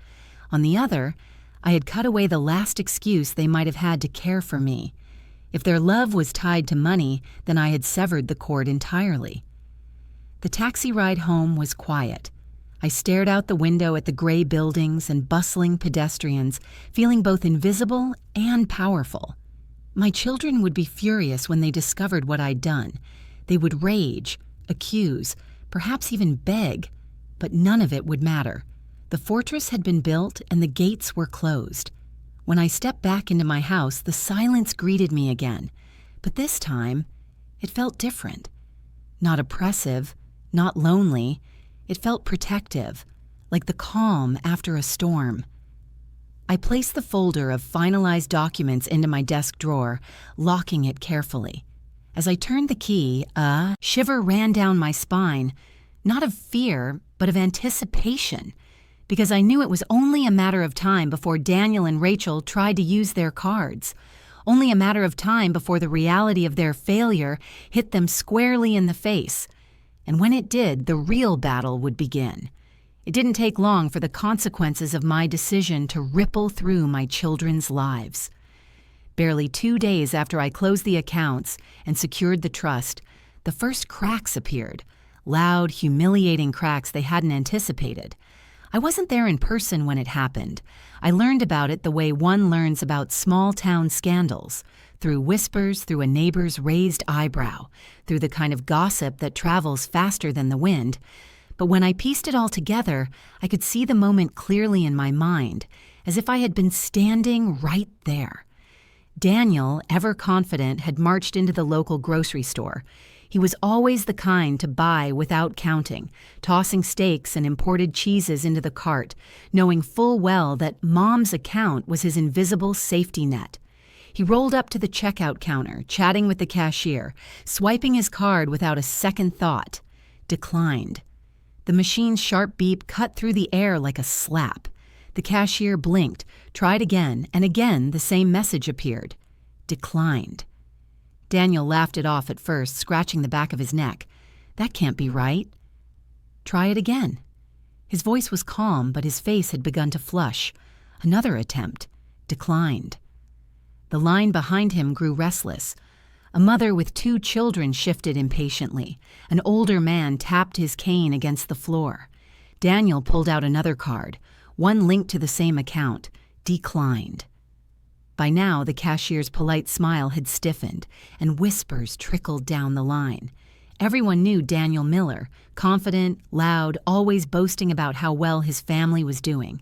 Speaker 1: On the other, I had cut away the last excuse they might have had to care for me. If their love was tied to money, then I had severed the cord entirely. The taxi ride home was quiet. I stared out the window at the gray buildings and bustling pedestrians, feeling both invisible and powerful. My children would be furious when they discovered what I'd done. They would rage, accuse, perhaps even beg, but none of it would matter. The fortress had been built and the gates were closed. When I stepped back into my house, the silence greeted me again. But this time, it felt different. Not oppressive, not lonely. It felt protective, like the calm after a storm. I placed the folder of finalized documents into my desk drawer, locking it carefully. As I turned the key, a shiver ran down my spine, not of fear, but of anticipation. Because I knew it was only a matter of time before Daniel and Rachel tried to use their cards. Only a matter of time before the reality of their failure hit them squarely in the face. And when it did, the real battle would begin. It didn't take long for the consequences of my decision to ripple through my children's lives. Barely 2 days after I closed the accounts and secured the trust, the first cracks appeared. Loud, humiliating cracks they hadn't anticipated. I wasn't there in person when it happened. I learned about it the way one learns about small-town scandals, through whispers, through a neighbor's raised eyebrow, through the kind of gossip that travels faster than the wind. But when I pieced it all together, I could see the moment clearly in my mind, as if I had been standing right there. Daniel, ever confident, had marched into the local grocery store. He was always the kind to buy without counting, tossing steaks and imported cheeses into the cart, knowing full well that Mom's account was his invisible safety net. He rolled up to the checkout counter, chatting with the cashier, swiping his card without a second thought. Declined. The machine's sharp beep cut through the air like a slap. The cashier blinked, tried again, and again the same message appeared. Declined. Daniel laughed it off at first, scratching the back of his neck. That can't be right. Try it again. His voice was calm, but his face had begun to flush. Another attempt. Declined. The line behind him grew restless. A mother with 2 children shifted impatiently. An older man tapped his cane against the floor. Daniel pulled out another card, one linked to the same account. Declined. By now, the cashier's polite smile had stiffened, and whispers trickled down the line. Everyone knew Daniel Miller, confident, loud, always boasting about how well his family was doing.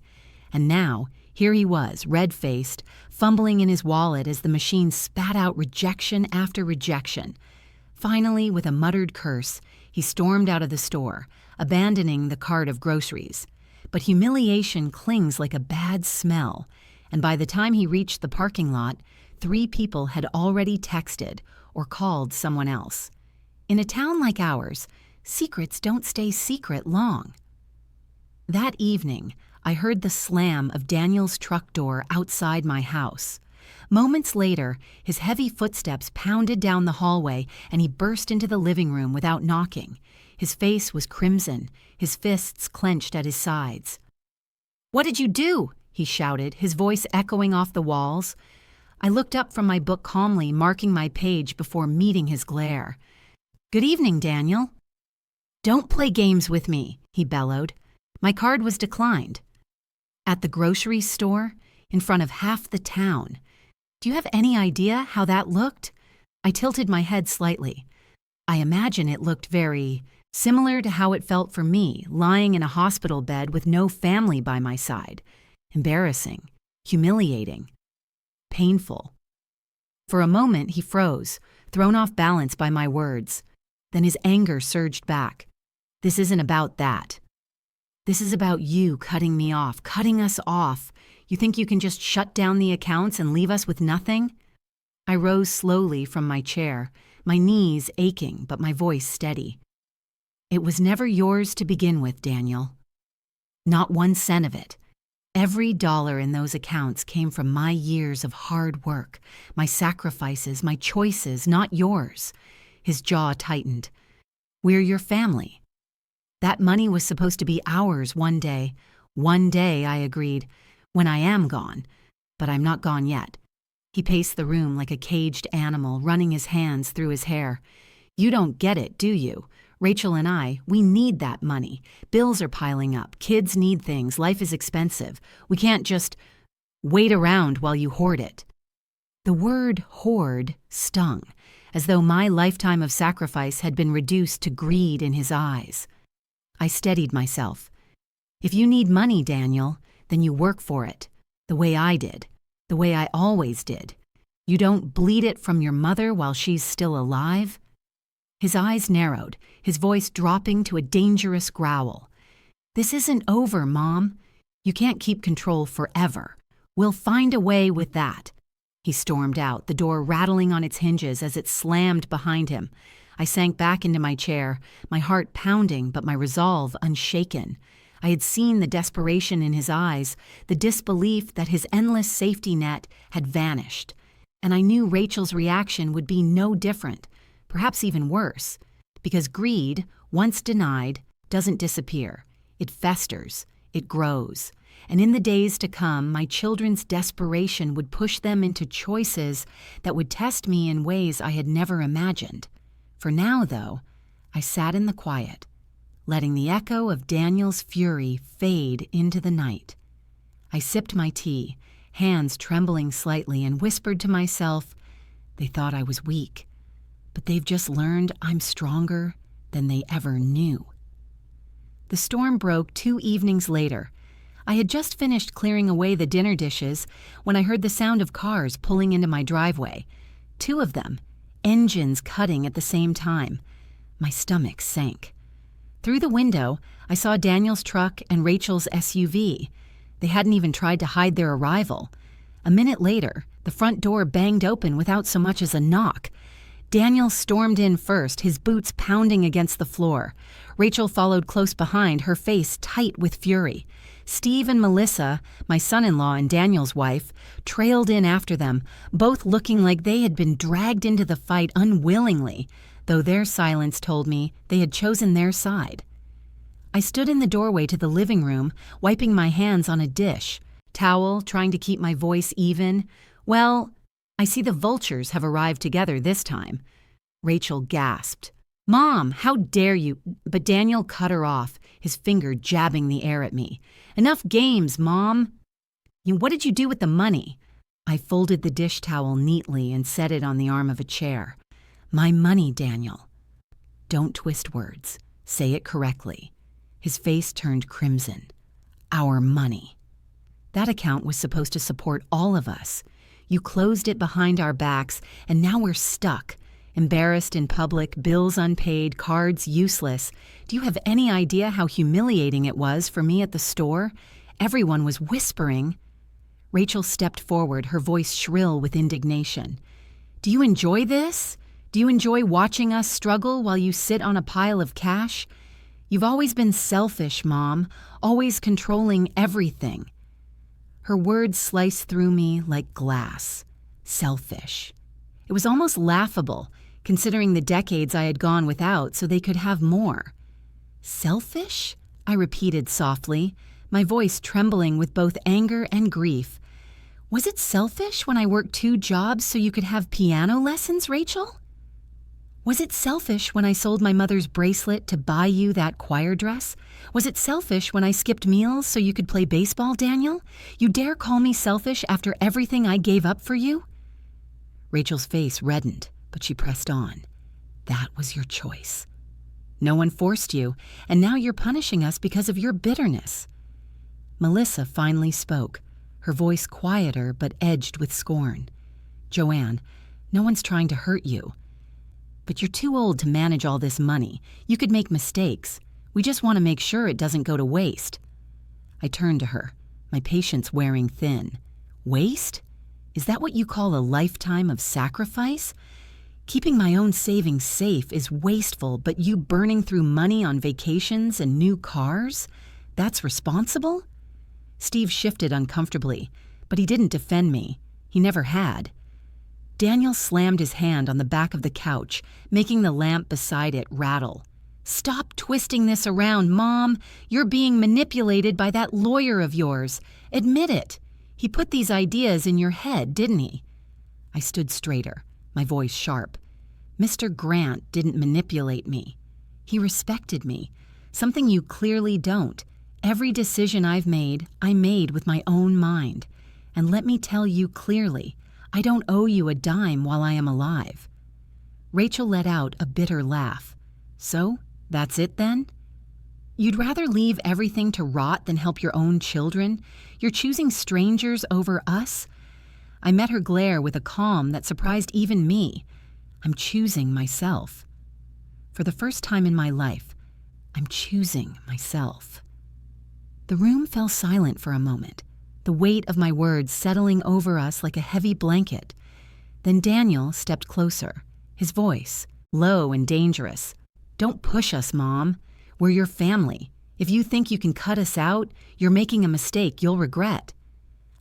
Speaker 1: And now, here he was, red-faced, fumbling in his wallet as the machine spat out rejection after rejection. Finally, with a muttered curse, he stormed out of the store, abandoning the cart of groceries. But humiliation clings like a bad smell, and by the time he reached the parking lot, 3 people had already texted or called someone else. In a town like ours, secrets don't stay secret long. That evening, I heard the slam of Daniel's truck door outside my house. Moments later, his heavy footsteps pounded down the hallway and he burst into the living room without knocking. His face was crimson, his fists clenched at his sides. "What did you do?" he shouted, his voice echoing off the walls. I looked up from my book calmly, marking my page before meeting his glare. "Good evening, Daniel." "Don't play games with me," he bellowed. My card was declined. At the grocery store, in front of half the town. Do you have any idea how that looked? I tilted my head slightly. I imagine it looked very similar to how it felt for me, lying in a hospital bed with no family by my side. Embarrassing, humiliating, painful. For a moment, he froze, thrown off balance by my words. Then his anger surged back. "This isn't about that. This is about you cutting me off, cutting us off. You think you can just shut down the accounts and leave us with nothing?" I rose slowly from my chair, my knees aching, but my voice steady. "It was never yours to begin with, Daniel. Not 1 cent of it. Every dollar in those accounts came from my years of hard work, my sacrifices, my choices, not yours." His jaw tightened. "We're your family. That money was supposed to be ours one day." "One day," I agreed, "when I am gone. But I'm not gone yet." He paced the room like a caged animal, running his hands through his hair. "You don't get it, do you? Rachel and I, we need that money. Bills are piling up. Kids need things. Life is expensive. We can't just wait around while you hoard it." The word hoard stung, as though my lifetime of sacrifice had been reduced to greed in his eyes. I steadied myself. "If you need money, Daniel, then you work for it, the way I did, the way I always did. You don't bleed it from your mother while she's still alive." His eyes narrowed, his voice dropping to a dangerous growl. "This isn't over, Mom. You can't keep control forever. We'll find a way with that." He stormed out, the door rattling on its hinges as it slammed behind him. I sank back into my chair, my heart pounding but my resolve unshaken. I had seen the desperation in his eyes, the disbelief that his endless safety net had vanished. And I knew Rachel's reaction would be no different, perhaps even worse, because greed, once denied, doesn't disappear. It festers, it grows. And in the days to come, my children's desperation would push them into choices that would test me in ways I had never imagined. For now, though, I sat in the quiet, letting the echo of Daniel's fury fade into the night. I sipped my tea, hands trembling slightly, and whispered to myself, "They thought I was weak, but they've just learned I'm stronger than they ever knew." The storm broke 2 evenings later. I had just finished clearing away the dinner dishes when I heard the sound of cars pulling into my driveway. 2 of them, engines cutting at the same time. My stomach sank. Through the window, I saw Daniel's truck and Rachel's SUV. They hadn't even tried to hide their arrival. A minute later, the front door banged open without so much as a knock. Daniel stormed in first, his boots pounding against the floor. Rachel followed close behind, her face tight with fury. Steve and Melissa, my son-in-law and Daniel's wife, trailed in after them, both looking like they had been dragged into the fight unwillingly, though their silence told me they had chosen their side. I stood in the doorway to the living room, wiping my hands on a dish, towel, trying to keep my voice even. Well, I see the vultures have arrived together this time. Rachel gasped. "Mom, how dare you?" But Daniel cut her off, his finger jabbing the air at me. "Enough games, Mom." "What did you do with the money?" I folded the dish towel neatly and set it on the arm of a chair. "My money, Daniel." "Don't twist words. Say it correctly." His face turned crimson. "Our money. That account was supposed to support all of us. You closed it behind our backs, and now we're stuck. Embarrassed in public, bills unpaid, cards useless. Do you have any idea how humiliating it was for me at the store? Everyone was whispering." Rachel stepped forward, her voice shrill with indignation. "Do you enjoy this? Do you enjoy watching us struggle while you sit on a pile of cash? You've always been selfish, Mom, always controlling everything." Her words sliced through me like glass. Selfish. It was almost laughable, considering the decades I had gone without so they could have more. "Selfish?" I repeated softly, my voice trembling with both anger and grief. "Was it selfish when I worked 2 jobs so you could have piano lessons, Rachel? Was it selfish when I sold my mother's bracelet to buy you that choir dress? Was it selfish when I skipped meals so you could play baseball, Daniel? You dare call me selfish after everything I gave up for you?" Rachel's face reddened, but she pressed on. "That was your choice. No one forced you, and now you're punishing us because of your bitterness." Melissa finally spoke, her voice quieter but edged with scorn. "Joanne, no one's trying to hurt you. But you're too old to manage all this money. You could make mistakes. We just want to make sure it doesn't go to waste." I turned to her, my patience wearing thin. "Waste? Is that what you call a lifetime of sacrifice? Keeping my own savings safe is wasteful, but you burning through money on vacations and new cars? That's responsible?" Steve shifted uncomfortably, but he didn't defend me. He never had. Daniel slammed his hand on the back of the couch, making the lamp beside it rattle. "Stop twisting this around, Mom. You're being manipulated by that lawyer of yours. Admit it. He put these ideas in your head, didn't he?" I stood straighter, my voice sharp. "Mr. Grant didn't manipulate me. He respected me, something you clearly don't. Every decision I made with my own mind. And let me tell you clearly, I don't owe you a dime while I am alive." Rachel let out a bitter laugh. "So, that's it then? You'd rather leave everything to rot than help your own children? You're choosing strangers over us?" I met her glare with a calm that surprised even me. "I'm choosing myself. For the first time in my life, I'm choosing myself." The room fell silent for a moment, the weight of my words settling over us like a heavy blanket. Then Daniel stepped closer, his voice low and dangerous. "Don't push us, Mom. We're your family. If you think you can cut us out, you're making a mistake you'll regret."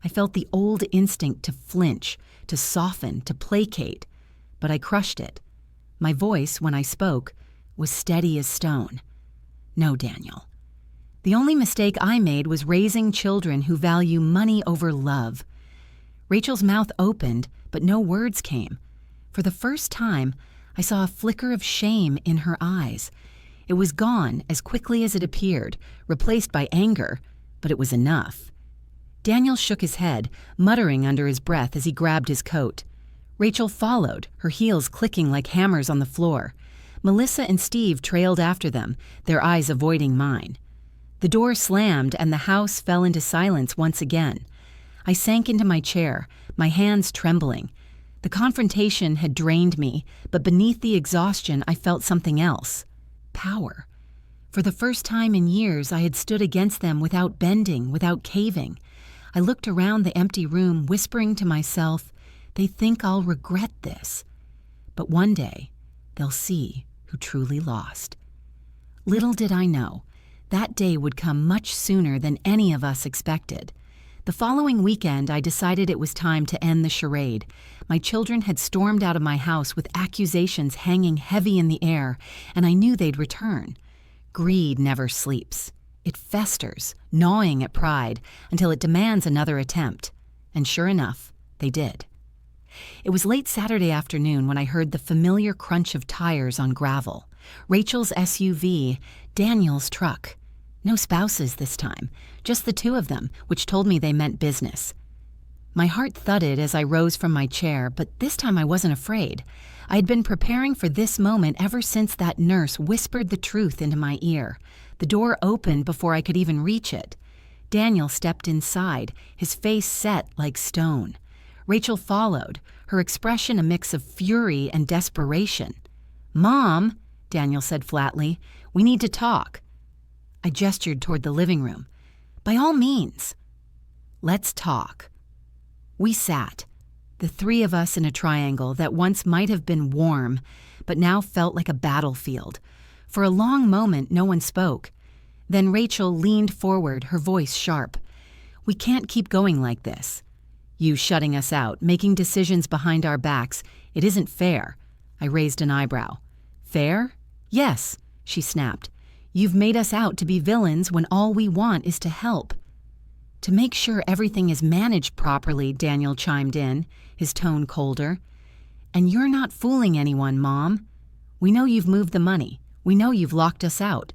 Speaker 1: I felt the old instinct to flinch, to soften, to placate, but I crushed it. My voice, when I spoke, was steady as stone. "No, Daniel. The only mistake I made was raising children who value money over love." Rachel's mouth opened, but no words came. For the first time, I saw a flicker of shame in her eyes. It was gone as quickly as it appeared, replaced by anger, but it was enough. Daniel shook his head, muttering under his breath as he grabbed his coat. Rachel followed, her heels clicking like hammers on the floor. Melissa and Steve trailed after them, their eyes avoiding mine. The door slammed and the house fell into silence once again. I sank into my chair, my hands trembling. The confrontation had drained me, but beneath the exhaustion I felt something else. Power. For the first time in years I had stood against them without bending, without caving. I looked around the empty room, whispering to myself, "They think I'll regret this." But one day, they'll see who truly lost. Little did I know, That day would come much sooner than any of us expected. The following weekend, I decided it was time to end the charade. My children had stormed out of my house with accusations hanging heavy in the air, and I knew they'd return. Greed never sleeps. It festers, gnawing at pride, until it demands another attempt. And sure enough, they did. It was late Saturday afternoon when I heard the familiar crunch of tires on gravel. Rachel's SUV, Daniel's truck. No spouses this time, just the two of them, which told me they meant business. My heart thudded as I rose from my chair, but this time I wasn't afraid. I had been preparing for this moment ever since that nurse whispered the truth into my ear. The door opened before I could even reach it. Daniel stepped inside, his face set like stone. Rachel followed, her expression a mix of fury and desperation. "Mom," Daniel said flatly, "we need to talk." I gestured toward the living room. "By all means." "Let's talk." We sat, the three of us in a triangle that once might have been warm, but now felt like a battlefield. For a long moment, no one spoke. Then Rachel leaned forward, her voice sharp. "We can't keep going like this. You shutting us out, making decisions behind our backs. It isn't fair." I raised an eyebrow. "Fair? Yes," she snapped. "You've made us out to be villains when all we want is to help." "To make sure everything is managed properly," Daniel chimed in, his tone colder. "And you're not fooling anyone, Mom. We know you've moved the money. We know you've locked us out.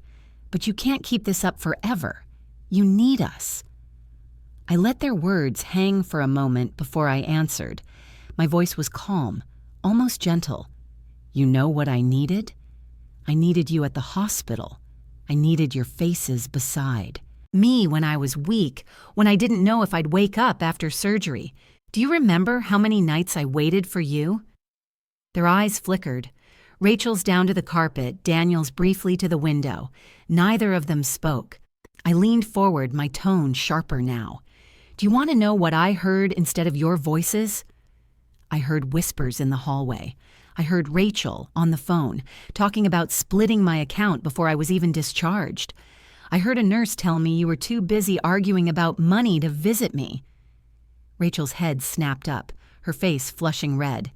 Speaker 1: But you can't keep this up forever. You need us." I let their words hang for a moment before I answered. My voice was calm, almost gentle. "You know what I needed? I needed you at the hospital. I needed your faces beside. Me when I was weak, when I didn't know if I'd wake up after surgery. Do you remember how many nights I waited for you?" Their eyes flickered. Rachel's down to the carpet, Daniel's briefly to the window. Neither of them spoke. I leaned forward, my tone sharper now. "Do you want to know what I heard instead of your voices?" I heard whispers in the hallway. I heard Rachel, on the phone, talking about splitting my account before I was even discharged. I heard a nurse tell me you were too busy arguing about money to visit me. Rachel's head snapped up, her face flushing red.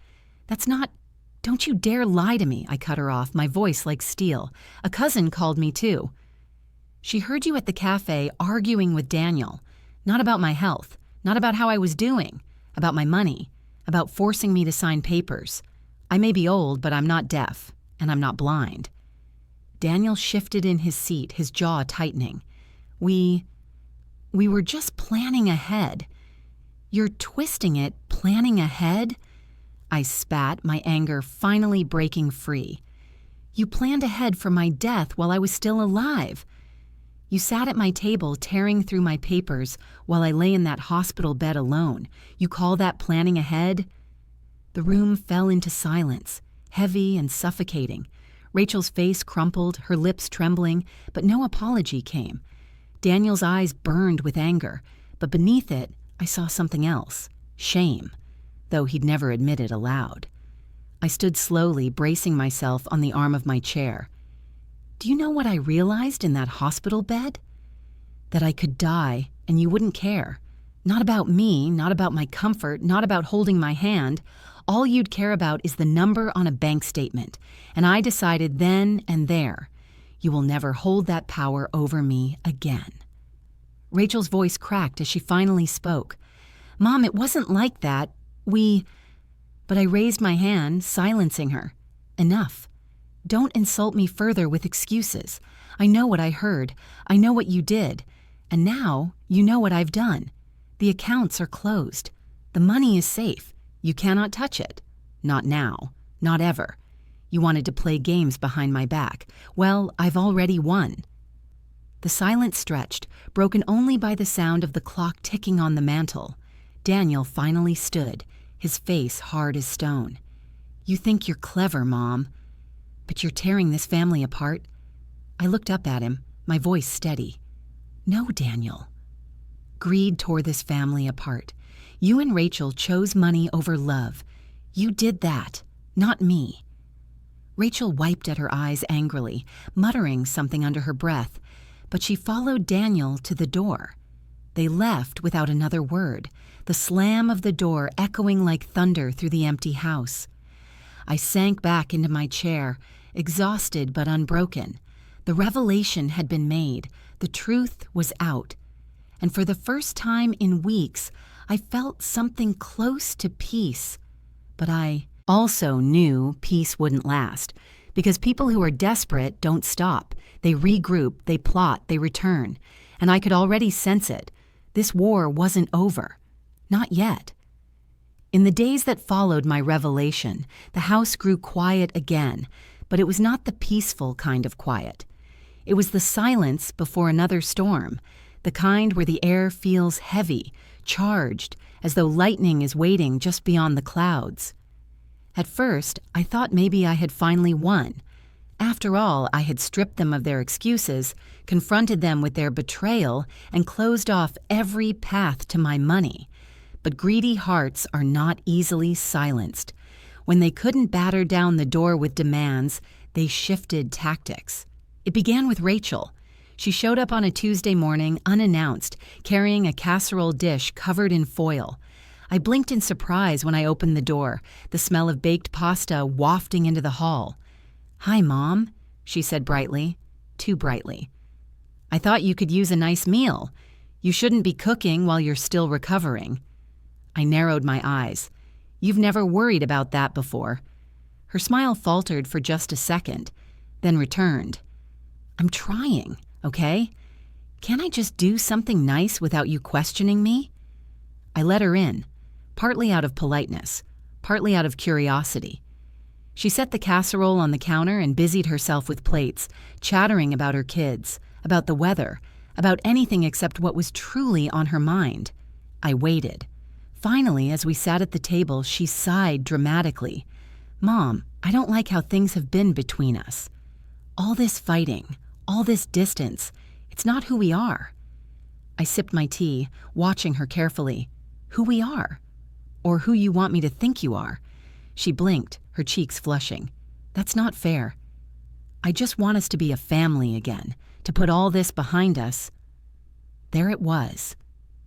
Speaker 1: "Don't you dare lie to me," I cut her off, my voice like steel. "A cousin called me too." "She heard you at the cafe arguing with Daniel. Not about my health, not about how I was doing, about my money, about forcing me to sign papers. I may be old, but I'm not deaf, and I'm not blind." Daniel shifted in his seat, his jaw tightening. We were just planning ahead." "You're twisting it, planning ahead?" I spat, my anger finally breaking free. "You planned ahead for my death while I was still alive. You sat at my table tearing through my papers while I lay in that hospital bed alone. You call that planning ahead?" The room fell into silence, heavy and suffocating. Rachel's face crumpled, her lips trembling, but no apology came. Daniel's eyes burned with anger, but beneath it, I saw something else, shame, though he'd never admit it aloud. I stood slowly, bracing myself on the arm of my chair. "Do you know what I realized in that hospital bed? That I could die, and you wouldn't care. Not about me, not about my comfort, not about holding my hand. All you'd care about is the number on a bank statement, and I decided then and there, you will never hold that power over me again." Rachel's voice cracked as she finally spoke. "Mom, it wasn't like that. But I raised my hand, silencing her. "Enough. Don't insult me further with excuses. I know what I heard. I know what you did. And now you know what I've done. The accounts are closed. The money is safe. You cannot touch it. Not now. Not ever. You wanted to play games behind my back. Well, I've already won." The silence stretched, broken only by the sound of the clock ticking on the mantel. Daniel finally stood, his face hard as stone. "You think you're clever, Mom, but you're tearing this family apart." I looked up at him, my voice steady. "No, Daniel. Greed tore this family apart. You and Rachel chose money over love. You did that, not me." Rachel wiped at her eyes angrily, muttering something under her breath, but she followed Daniel to the door. They left without another word, the slam of the door echoing like thunder through the empty house. I sank back into my chair, exhausted but unbroken. The revelation had been made. The truth was out. And for the first time in weeks, I felt something close to peace. But I also knew peace wouldn't last, because people who are desperate don't stop. They regroup, they plot, they return. And I could already sense it. This war wasn't over. Not yet. In the days that followed my revelation, the house grew quiet again, but it was not the peaceful kind of quiet. It was the silence before another storm, the kind where the air feels heavy, charged, as though lightning is waiting just beyond the clouds. At first, I thought maybe I had finally won. After all, I had stripped them of their excuses, confronted them with their betrayal, and closed off every path to my money. But greedy hearts are not easily silenced. When they couldn't batter down the door with demands, they shifted tactics. It began with Rachel. She showed up on a Tuesday morning, unannounced, carrying a casserole dish covered in foil. I blinked in surprise when I opened the door, the smell of baked pasta wafting into the hall. "Hi, Mom," she said brightly, too brightly. "I thought you could use a nice meal. You shouldn't be cooking while you're still recovering." I narrowed my eyes. "You've never worried about that before." Her smile faltered for just a second, then returned. "I'm trying, okay? Can't I just do something nice without you questioning me?" I let her in, partly out of politeness, partly out of curiosity. She set the casserole on the counter and busied herself with plates, chattering about her kids, about the weather, about anything except what was truly on her mind. I waited. Finally, as we sat at the table, she sighed dramatically. "Mom, I don't like how things have been between us. All this fighting, all this distance, it's not who we are." I sipped my tea, watching her carefully. "Who we are? Or who you want me to think you are?" She blinked, her cheeks flushing. "That's not fair. I just want us to be a family again, to put all this behind us." There it was,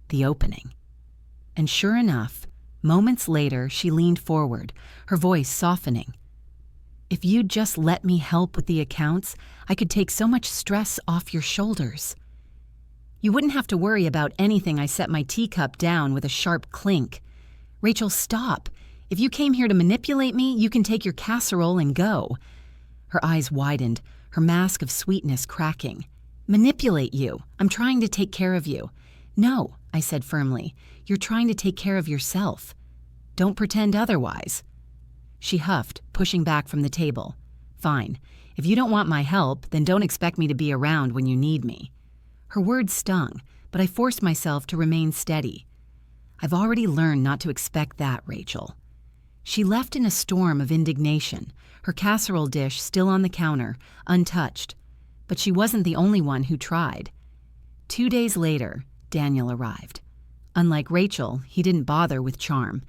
Speaker 1: the opening. And sure enough, moments later, she leaned forward, her voice softening. "If you'd just let me help with the accounts, I could take so much stress off your shoulders. You wouldn't have to worry about anything." I set my teacup down with a sharp clink. "Rachel, stop. If you came here to manipulate me, you can take your casserole and go." Her eyes widened, her mask of sweetness cracking. "Manipulate you? I'm trying to take care of you." "No," I said firmly. "You're trying to take care of yourself. Don't pretend otherwise." She huffed, pushing back from the table. "Fine. If you don't want my help, then don't expect me to be around when you need me." Her words stung, but I forced myself to remain steady. "I've already learned not to expect that, Rachel." She left in a storm of indignation, her casserole dish still on the counter, untouched. But she wasn't the only one who tried. 2 days later, Daniel arrived. Unlike Rachel, he didn't bother with charm.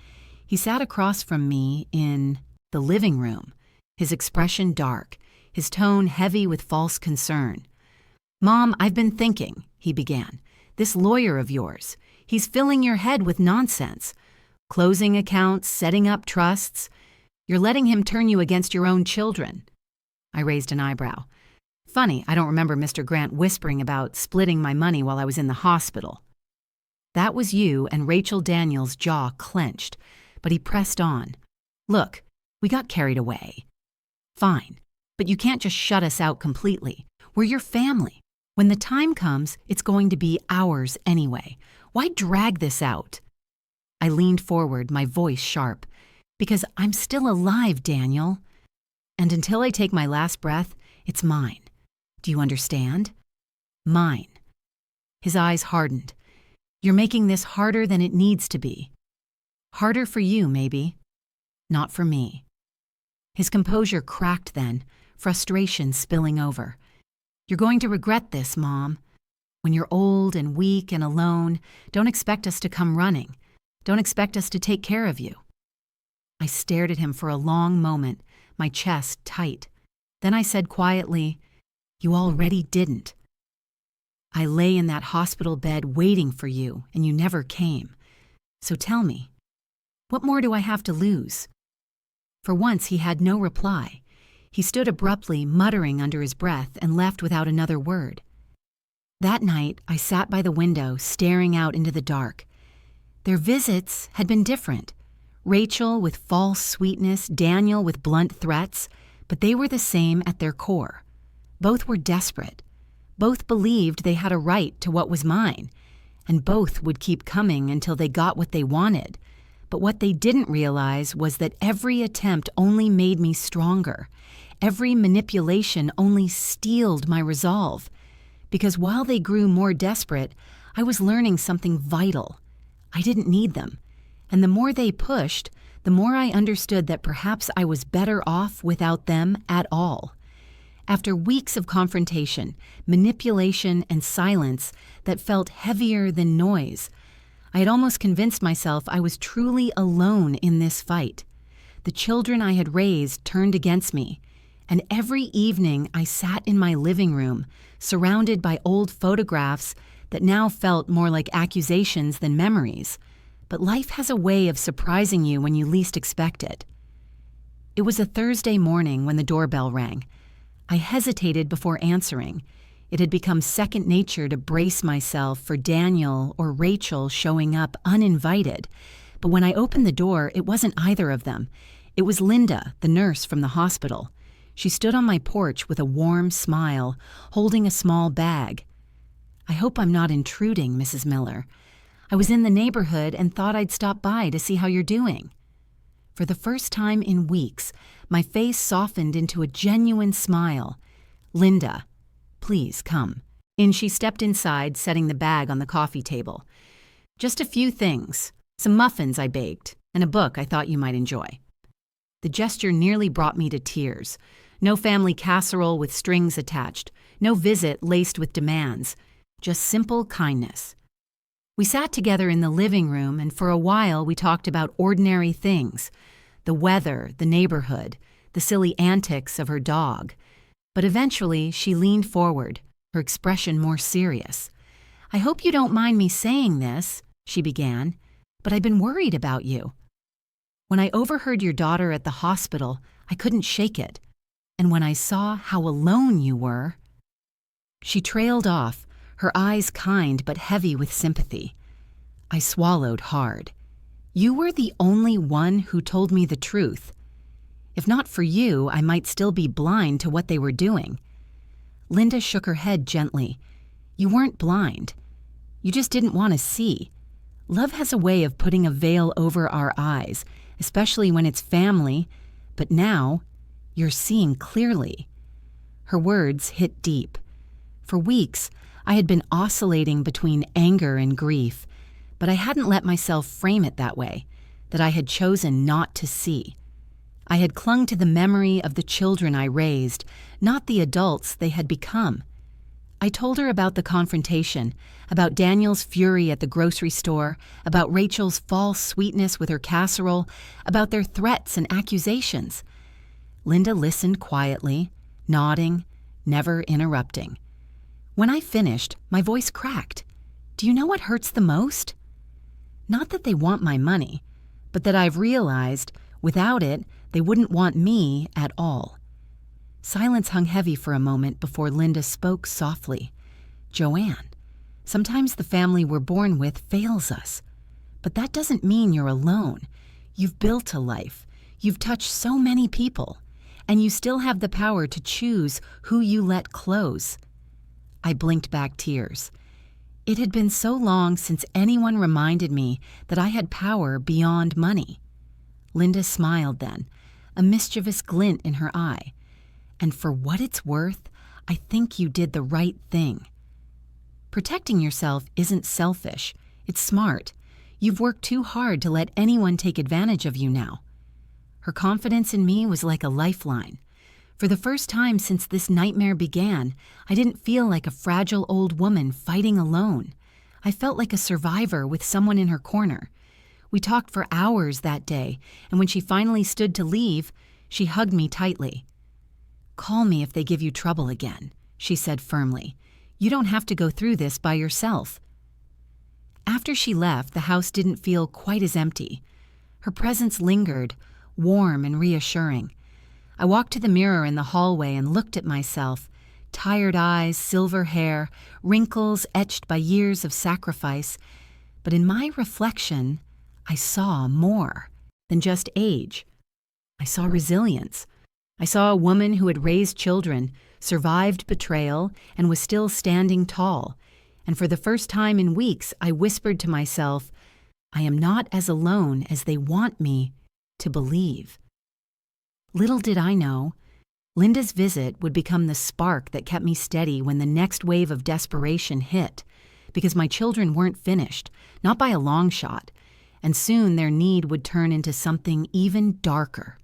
Speaker 1: He sat across from me in the living room, his expression dark, his tone heavy with false concern. "Mom, I've been thinking," he began. "This lawyer of yours, he's filling your head with nonsense. Closing accounts, setting up trusts. You're letting him turn you against your own children." I raised an eyebrow. "Funny, I don't remember Mr. Grant whispering about splitting my money while I was in the hospital." That was you, and Rachel Daniels' jaw clenched, but he pressed on. "Look, we got carried away. Fine, but you can't just shut us out completely. We're your family. When the time comes, it's going to be ours anyway. Why drag this out?" I leaned forward, my voice sharp. "Because I'm still alive, Daniel. And until I take my last breath, it's mine. Do you understand? Mine." His eyes hardened. "You're making this harder than it needs to be. Harder for you, maybe. Not for me." His composure cracked then, frustration spilling over. "You're going to regret this, Mom. When you're old and weak and alone, don't expect us to come running. Don't expect us to take care of you." I stared at him for a long moment, my chest tight. Then I said quietly, "You already didn't." I lay in that hospital bed waiting for you, and you never came. So tell me, what more do I have to lose?" For once he had no reply. He stood abruptly, muttering under his breath, and left without another word. That night, I sat by the window, staring out into the dark. Their visits had been different. Rachel with false sweetness, Daniel with blunt threats, but they were the same at their core. Both were desperate. Both believed they had a right to what was mine, and both would keep coming until they got what they wanted. But what they didn't realize was that every attempt only made me stronger. Every manipulation only steeled my resolve. Because while they grew more desperate, I was learning something vital. I didn't need them. And the more they pushed, the more I understood that perhaps I was better off without them at all. After weeks of confrontation, manipulation, and silence that felt heavier than noise, I had almost convinced myself I was truly alone in this fight. The children I had raised turned against me, and every evening I sat in my living room, surrounded by old photographs that now felt more like accusations than memories. But life has a way of surprising you when you least expect it. It was a Thursday morning when the doorbell rang. I hesitated before answering. It had become second nature to brace myself for Daniel or Rachel showing up uninvited. But when I opened the door, it wasn't either of them. It was Linda, the nurse from the hospital. She stood on my porch with a warm smile, holding a small bag. "I hope I'm not intruding, Mrs. Miller. I was in the neighborhood and thought I'd stop by to see how you're doing." For the first time in weeks, my face softened into a genuine smile. "Linda, please come." And she stepped inside, setting the bag on the coffee table. "Just a few things. Some muffins I baked, and a book I thought you might enjoy." The gesture nearly brought me to tears. No family casserole with strings attached. No visit laced with demands. Just simple kindness. We sat together in the living room, and for a while we talked about ordinary things. The weather, the neighborhood, the silly antics of her dog. But eventually she leaned forward, her expression more serious. "I hope you don't mind me saying this," she began, "but I've been worried about you. When I overheard your daughter at the hospital, I couldn't shake it. And when I saw how alone you were—" She trailed off, her eyes kind but heavy with sympathy. I swallowed hard. "You were the only one who told me the truth. If not for you, I might still be blind to what they were doing." Linda shook her head gently. "You weren't blind. You just didn't want to see. Love has a way of putting a veil over our eyes, especially when it's family, but now you're seeing clearly." Her words hit deep. For weeks, I had been oscillating between anger and grief, but I hadn't let myself frame it that way, that I had chosen not to see. I had clung to the memory of the children I raised, not the adults they had become. I told her about the confrontation, about Daniel's fury at the grocery store, about Rachel's false sweetness with her casserole, about their threats and accusations. Linda listened quietly, nodding, never interrupting. When I finished, my voice cracked. "Do you know what hurts the most? Not that they want my money, but that I've realized, without it, they wouldn't want me at all." Silence hung heavy for a moment before Linda spoke softly. "Joanne, sometimes the family we're born with fails us. But that doesn't mean you're alone. You've built a life. You've touched so many people. And you still have the power to choose who you let close." I blinked back tears. It had been so long since anyone reminded me that I had power beyond money. Linda smiled then, a mischievous glint in her eye. "And for what it's worth, I think you did the right thing. Protecting yourself isn't selfish. It's smart. You've worked too hard to let anyone take advantage of you now." Her confidence in me was like a lifeline. For the first time since this nightmare began, I didn't feel like a fragile old woman fighting alone. I felt like a survivor with someone in her corner. We talked for hours that day, and when she finally stood to leave, she hugged me tightly. "Call me if they give you trouble again," she said firmly. You don't have to go through this by yourself." After she left, the house didn't feel quite as empty. Her presence lingered, warm and reassuring. I walked to the mirror in the hallway and looked at myself. Tired eyes, silver hair, wrinkles etched by years of sacrifice. But in my reflection, I saw more than just age. I saw resilience. I saw a woman who had raised children, survived betrayal, and was still standing tall. And for the first time in weeks, I whispered to myself, I am not as alone as they want me to believe. Little did I know, Linda's visit would become the spark that kept me steady when the next wave of desperation hit, because my children weren't finished, not by a long shot, and soon their need would turn into something even darker.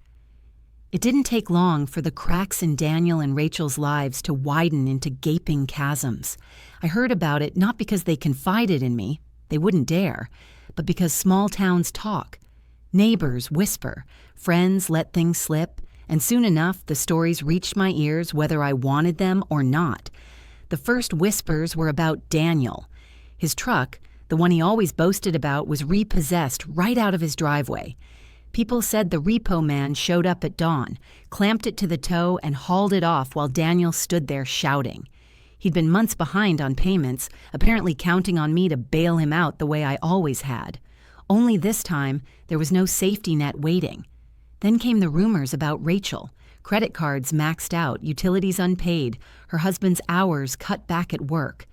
Speaker 1: It didn't take long for the cracks in Daniel and Rachel's lives to widen into gaping chasms. I heard about it not because they confided in me, they wouldn't dare, but because small towns talk. Neighbors whisper, friends let things slip, and soon enough the stories reached my ears whether I wanted them or not. The first whispers were about Daniel. His truck, the one he always boasted about, was repossessed right out of his driveway. People said the repo man showed up at dawn, clamped it to the tow, and hauled it off while Daniel stood there shouting. He'd been months behind on payments, apparently counting on me to bail him out the way I always had. Only this time, there was no safety net waiting. Then came the rumors about Rachel. Credit cards maxed out, utilities unpaid, her husband's hours cut back at work.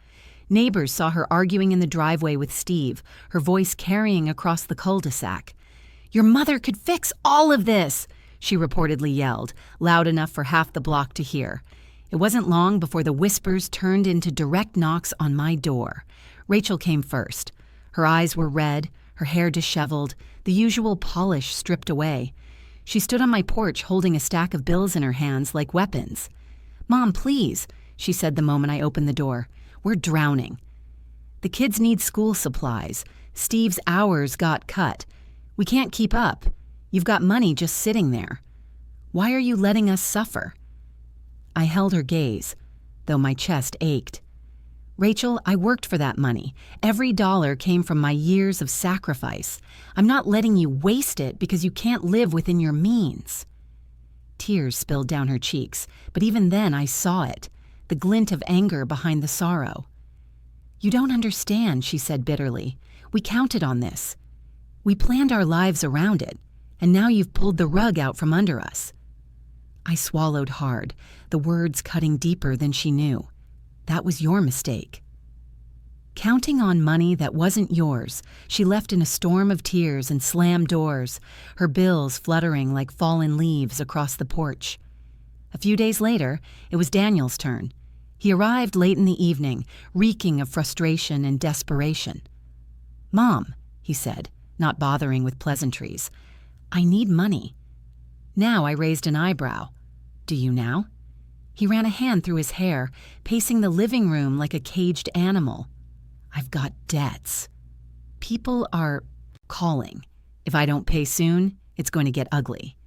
Speaker 1: Neighbors saw her arguing in the driveway with Steve, her voice carrying across the cul-de-sac. "Your mother could fix all of this," she reportedly yelled, loud enough for half the block to hear. It wasn't long before the whispers turned into direct knocks on my door. Rachel came first. Her eyes were red, her hair disheveled, the usual polish stripped away. She stood on my porch holding a stack of bills in her hands like weapons. "Mom, please," she said the moment I opened the door. "We're drowning. The kids need school supplies. Steve's hours got cut. We can't keep up. You've got money just sitting there. Why are you letting us suffer?" I held her gaze, though my chest ached. "Rachel, I worked for that money. Every dollar came from my years of sacrifice. I'm not letting you waste it because you can't live within your means." Tears spilled down her cheeks, but even then I saw it, the glint of anger behind the sorrow. "You don't understand," she said bitterly. "We counted on this. We planned our lives around it, and now you've pulled the rug out from under us." I swallowed hard, the words cutting deeper than she knew. "That was your mistake." Counting on money that wasn't yours, she left in a storm of tears and slammed doors, her bills fluttering like fallen leaves across the porch. A few days later, it was Daniel's turn. He arrived late in the evening, reeking of frustration and desperation. "Mom," he said, not bothering with pleasantries, "I need money." Now I raised an eyebrow. "Do you now?" He ran a hand through his hair, pacing the living room like a caged animal. "I've got debts. People are calling. If I don't pay soon, it's going to get ugly."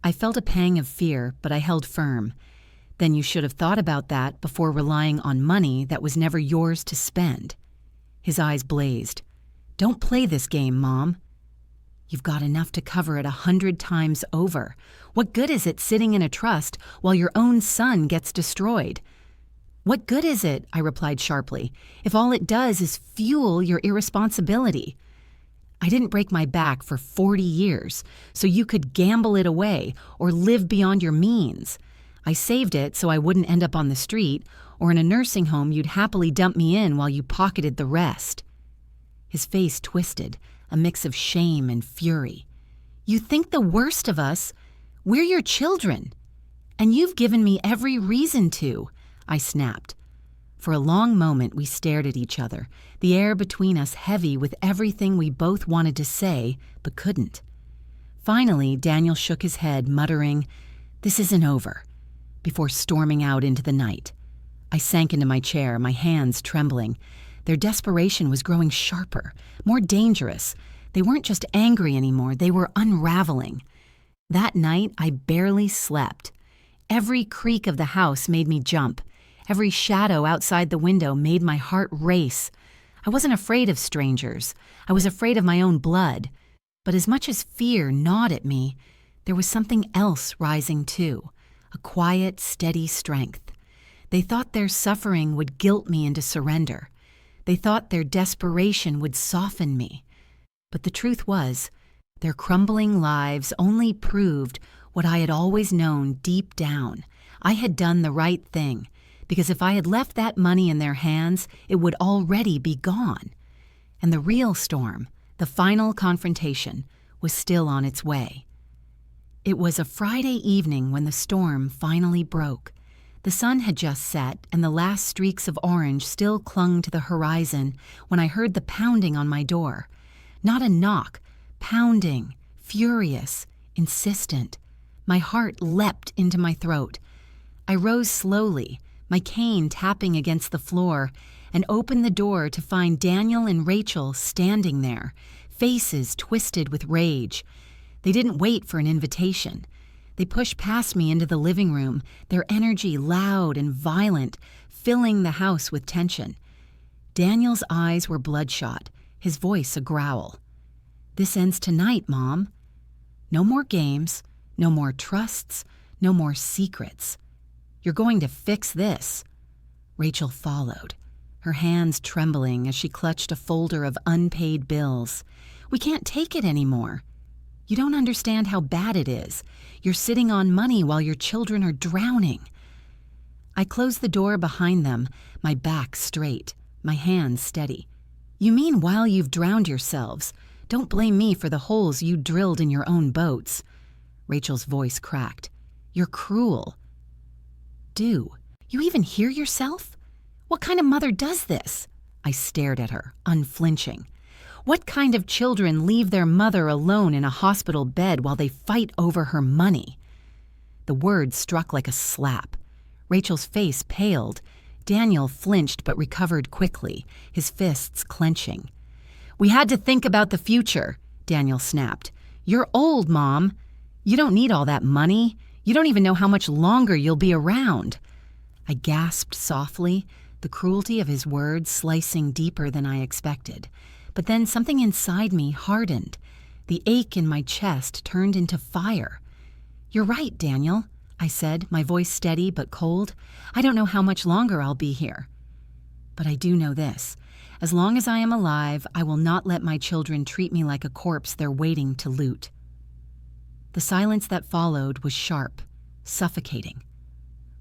Speaker 1: I felt a pang of fear, but I held firm. "Then you should have thought about that before relying on money that was never yours to spend." His eyes blazed. "Don't play this game, Mom. You've got enough to cover it 100 times over. What good is it sitting in a trust while your own son gets destroyed?" "What good is it," I replied sharply, "if all it does is fuel your irresponsibility? I didn't break my back for 40 years, so you could gamble it away or live beyond your means. I saved it so I wouldn't end up on the street or in a nursing home you'd happily dump me in while you pocketed the rest." His face twisted, a mix of shame and fury. "You think the worst of us? We're your children. And you've given me every reason to," I snapped. For a long moment we stared at each other, the air between us heavy with everything we both wanted to say but couldn't. Finally, Daniel shook his head, muttering, "This isn't over," before storming out into the night. I sank into my chair, my hands trembling. Their desperation was growing sharper, more dangerous. They weren't just angry anymore, they were unraveling. That night, I barely slept. Every creak of the house made me jump. Every shadow outside the window made my heart race. I wasn't afraid of strangers. I was afraid of my own blood. But as much as fear gnawed at me, there was something else rising too, a quiet, steady strength. They thought their suffering would guilt me into surrender. They thought their desperation would soften me. But the truth was, their crumbling lives only proved what I had always known deep down. I had done the right thing, because if I had left that money in their hands, it would already be gone. And the real storm, the final confrontation, was still on its way. It was a Friday evening when the storm finally broke. The sun had just set, and the last streaks of orange still clung to the horizon when I heard the pounding on my door. Not a knock, pounding, furious, insistent. My heart leapt into my throat. I rose slowly, my cane tapping against the floor, and opened the door to find Daniel and Rachel standing there, faces twisted with rage. They didn't wait for an invitation. They pushed past me into the living room, their energy loud and violent, filling the house with tension. Daniel's eyes were bloodshot, his voice a growl. "This ends tonight, Mom. No more games, no more trusts, no more secrets. You're going to fix this." Rachel followed, her hands trembling as she clutched a folder of unpaid bills. "We can't take it anymore. You don't understand how bad it is. You're sitting on money while your children are drowning." I closed the door behind them, my back straight, my hands steady. "You mean while you've drowned yourselves? Don't blame me for the holes you drilled in your own boats." Rachel's voice cracked. "You're cruel." "Do you even hear yourself? What kind of mother does this?" I stared at her, unflinching. What kind of children leave their mother alone in a hospital bed while they fight over her money? The words struck like a slap. Rachel's face paled. Daniel flinched but recovered quickly, his fists clenching. "We had to think about the future," Daniel snapped. "You're old, Mom. You don't need all that money. You don't even know how much longer you'll be around." I gasped softly, the cruelty of his words slicing deeper than I expected. But then something inside me hardened. The ache in my chest turned into fire. "You're right, Daniel," I said, my voice steady but cold. "I don't know how much longer I'll be here. But I do know this. As long as I am alive, I will not let my children treat me like a corpse they're waiting to loot." The silence that followed was sharp, suffocating.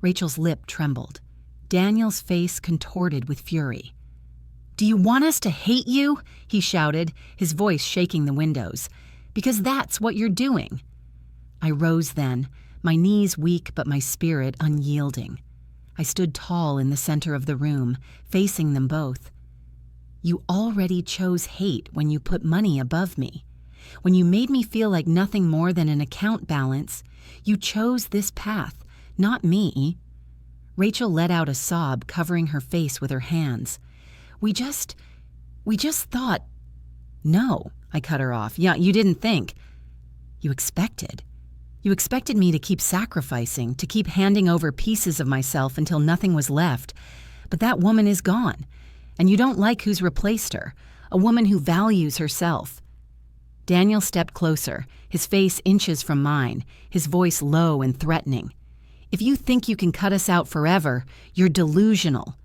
Speaker 1: Rachel's lip trembled. Daniel's face contorted with fury. "Do you want us to hate you?" he shouted, his voice shaking the windows. "Because that's what you're doing." I rose then, my knees weak but my spirit unyielding. I stood tall in the center of the room, facing them both. "You already chose hate when you put money above me. When you made me feel like nothing more than an account balance, you chose this path, not me." Rachel let out a sob, covering her face with her hands. We just thought—" "No," I cut her off. "Yeah, you didn't think. You expected. You expected me to keep sacrificing, to keep handing over pieces of myself until nothing was left. But that woman is gone, and you don't like who's replaced her, a woman who values herself." Daniel stepped closer, his face inches from mine, his voice low and threatening. "If you think you can cut us out forever, you're delusional.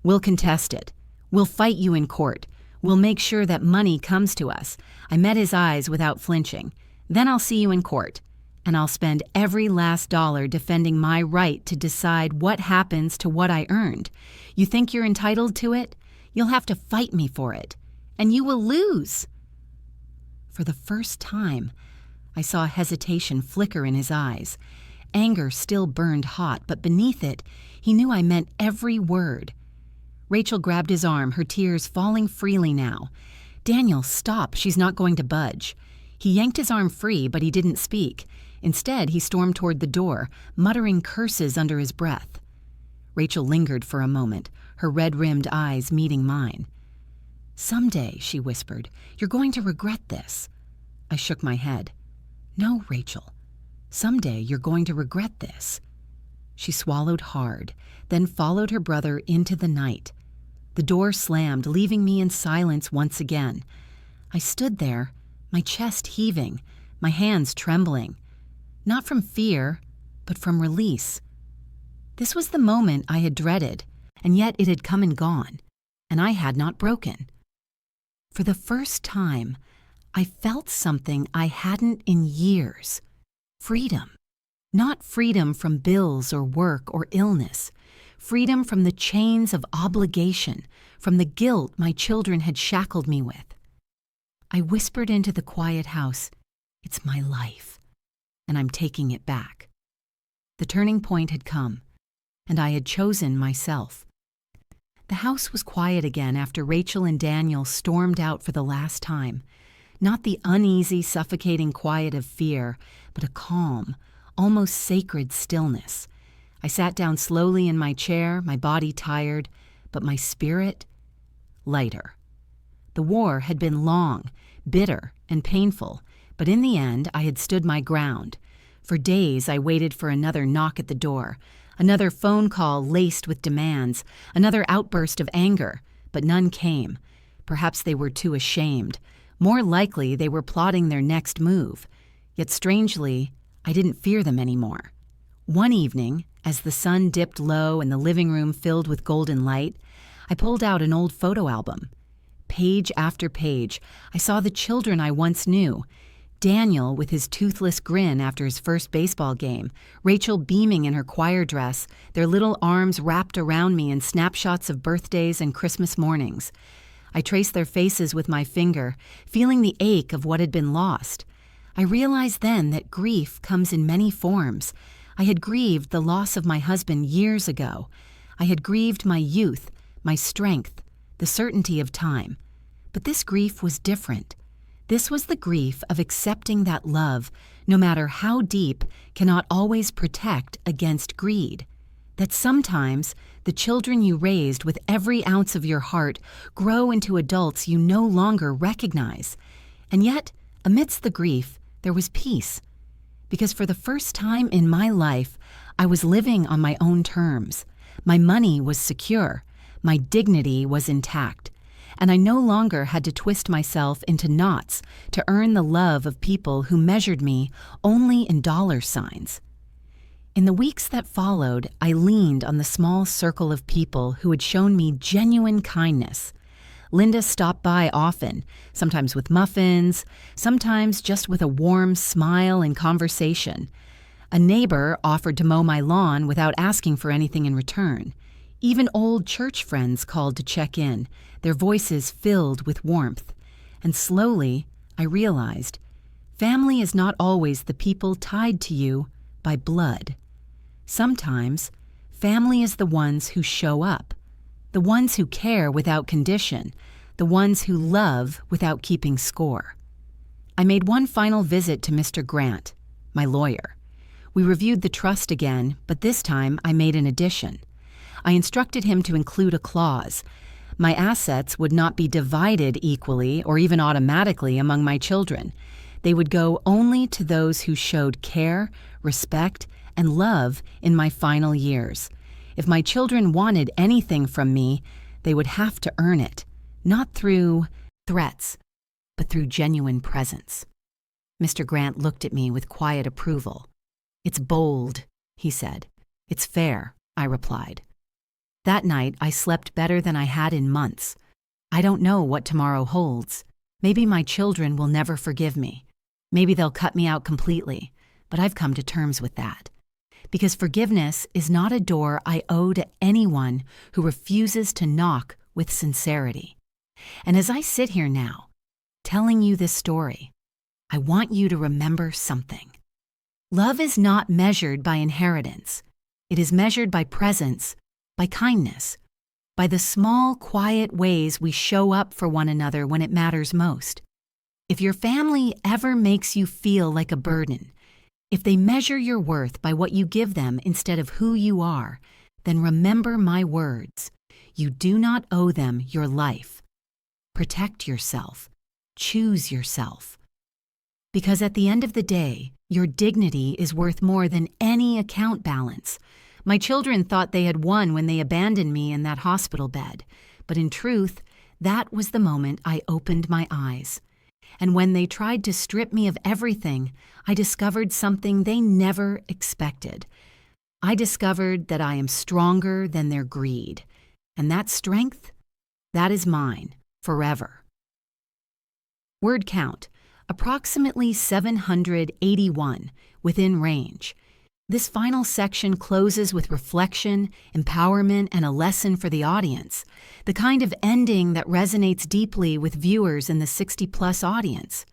Speaker 1: We'll contest it. We'll fight you in court. We'll make sure that money comes to us." I met his eyes without flinching. "Then I'll see you in court, and I'll spend every last dollar defending my right to decide what happens to what I earned. You think you're entitled to it? You'll have to fight me for it, and you will lose." For the first time, I saw hesitation flicker in his eyes. Anger still burned hot, but beneath it, he knew I meant every word. Rachel grabbed his arm, her tears falling freely now. "Daniel, stop. She's not going to budge." He yanked his arm free, but he didn't speak. Instead, he stormed toward the door, muttering curses under his breath. Rachel lingered for a moment, her red-rimmed eyes meeting mine. "Someday," she whispered, "you're going to regret this." I shook my head. "No, Rachel. Someday you're going to regret this." She swallowed hard, then followed her brother into the night. The door slammed, leaving me in silence once again. I stood there, my chest heaving, my hands trembling. Not from fear, but from release. This was the moment I had dreaded, and yet it had come and gone, and I had not broken. For the first time, I felt something I hadn't in years. Freedom. Not freedom from bills or work or illness. Freedom from the chains of obligation, from the guilt my children had shackled me with. I whispered into the quiet house, "It's my life, and I'm taking it back." The turning point had come, and I had chosen myself. The house was quiet again after Rachel and Daniel stormed out for the last time. Not the uneasy, suffocating quiet of fear, but a calm, almost sacred stillness. I sat down slowly in my chair, my body tired, but my spirit lighter. The war had been long, bitter, and painful, but in the end I had stood my ground. For days I waited for another knock at the door, another phone call laced with demands, another outburst of anger, but none came. Perhaps they were too ashamed. More likely they were plotting their next move. Yet strangely, I didn't fear them anymore. One evening, as the sun dipped low and the living room filled with golden light, I pulled out an old photo album. Page after page, I saw the children I once knew. Daniel with his toothless grin after his first baseball game, Rachel beaming in her choir dress, their little arms wrapped around me in snapshots of birthdays and Christmas mornings. I traced their faces with my finger, feeling the ache of what had been lost. I realized then that grief comes in many forms. I had grieved the loss of my husband years ago. I had grieved my youth, my strength, the certainty of time. But this grief was different. This was the grief of accepting that love, no matter how deep, cannot always protect against greed. That sometimes the children you raised with every ounce of your heart grow into adults you no longer recognize. And yet, amidst the grief, there was peace. Because for the first time in my life, I was living on my own terms. My money was secure. My dignity was intact. And I no longer had to twist myself into knots to earn the love of people who measured me only in dollar signs. In the weeks that followed, I leaned on the small circle of people who had shown me genuine kindness. Linda stopped by often, sometimes with muffins, sometimes just with a warm smile and conversation. A neighbor offered to mow my lawn without asking for anything in return. Even old church friends called to check in, their voices filled with warmth. And slowly, I realized, family is not always the people tied to you by blood. Sometimes, family is the ones who show up, the ones who care without condition, the ones who love without keeping score. I made one final visit to Mr. Grant, my lawyer. We reviewed the trust again, but this time I made an addition. I instructed him to include a clause. My assets would not be divided equally or even automatically among my children. They would go only to those who showed care, respect, and love in my final years. If my children wanted anything from me, they would have to earn it, not through threats, but through genuine presence. Mr. Grant looked at me with quiet approval. "It's bold," he said. "It's fair," I replied. That night, I slept better than I had in months. I don't know what tomorrow holds. Maybe my children will never forgive me. Maybe they'll cut me out completely, but I've come to terms with that. Because forgiveness is not a door I owe to anyone who refuses to knock with sincerity. And as I sit here now, telling you this story, I want you to remember something. Love is not measured by inheritance. It is measured by presence, by kindness, by the small, quiet ways we show up for one another when it matters most. If your family ever makes you feel like a burden, if they measure your worth by what you give them instead of who you are, then remember my words. You do not owe them your life. Protect yourself. Choose yourself. Because at the end of the day, your dignity is worth more than any account balance, My children thought they had won when they abandoned me in that hospital bed, but in truth, that was the moment I opened my eyes. And when they tried to strip me of everything, I discovered something they never expected. I discovered that I am stronger than their greed. And that strength, that is mine, forever. Word count, approximately 781, within range. This final section closes with reflection, empowerment, and a lesson for the audience, the kind of ending that resonates deeply with viewers in the 60-plus audience.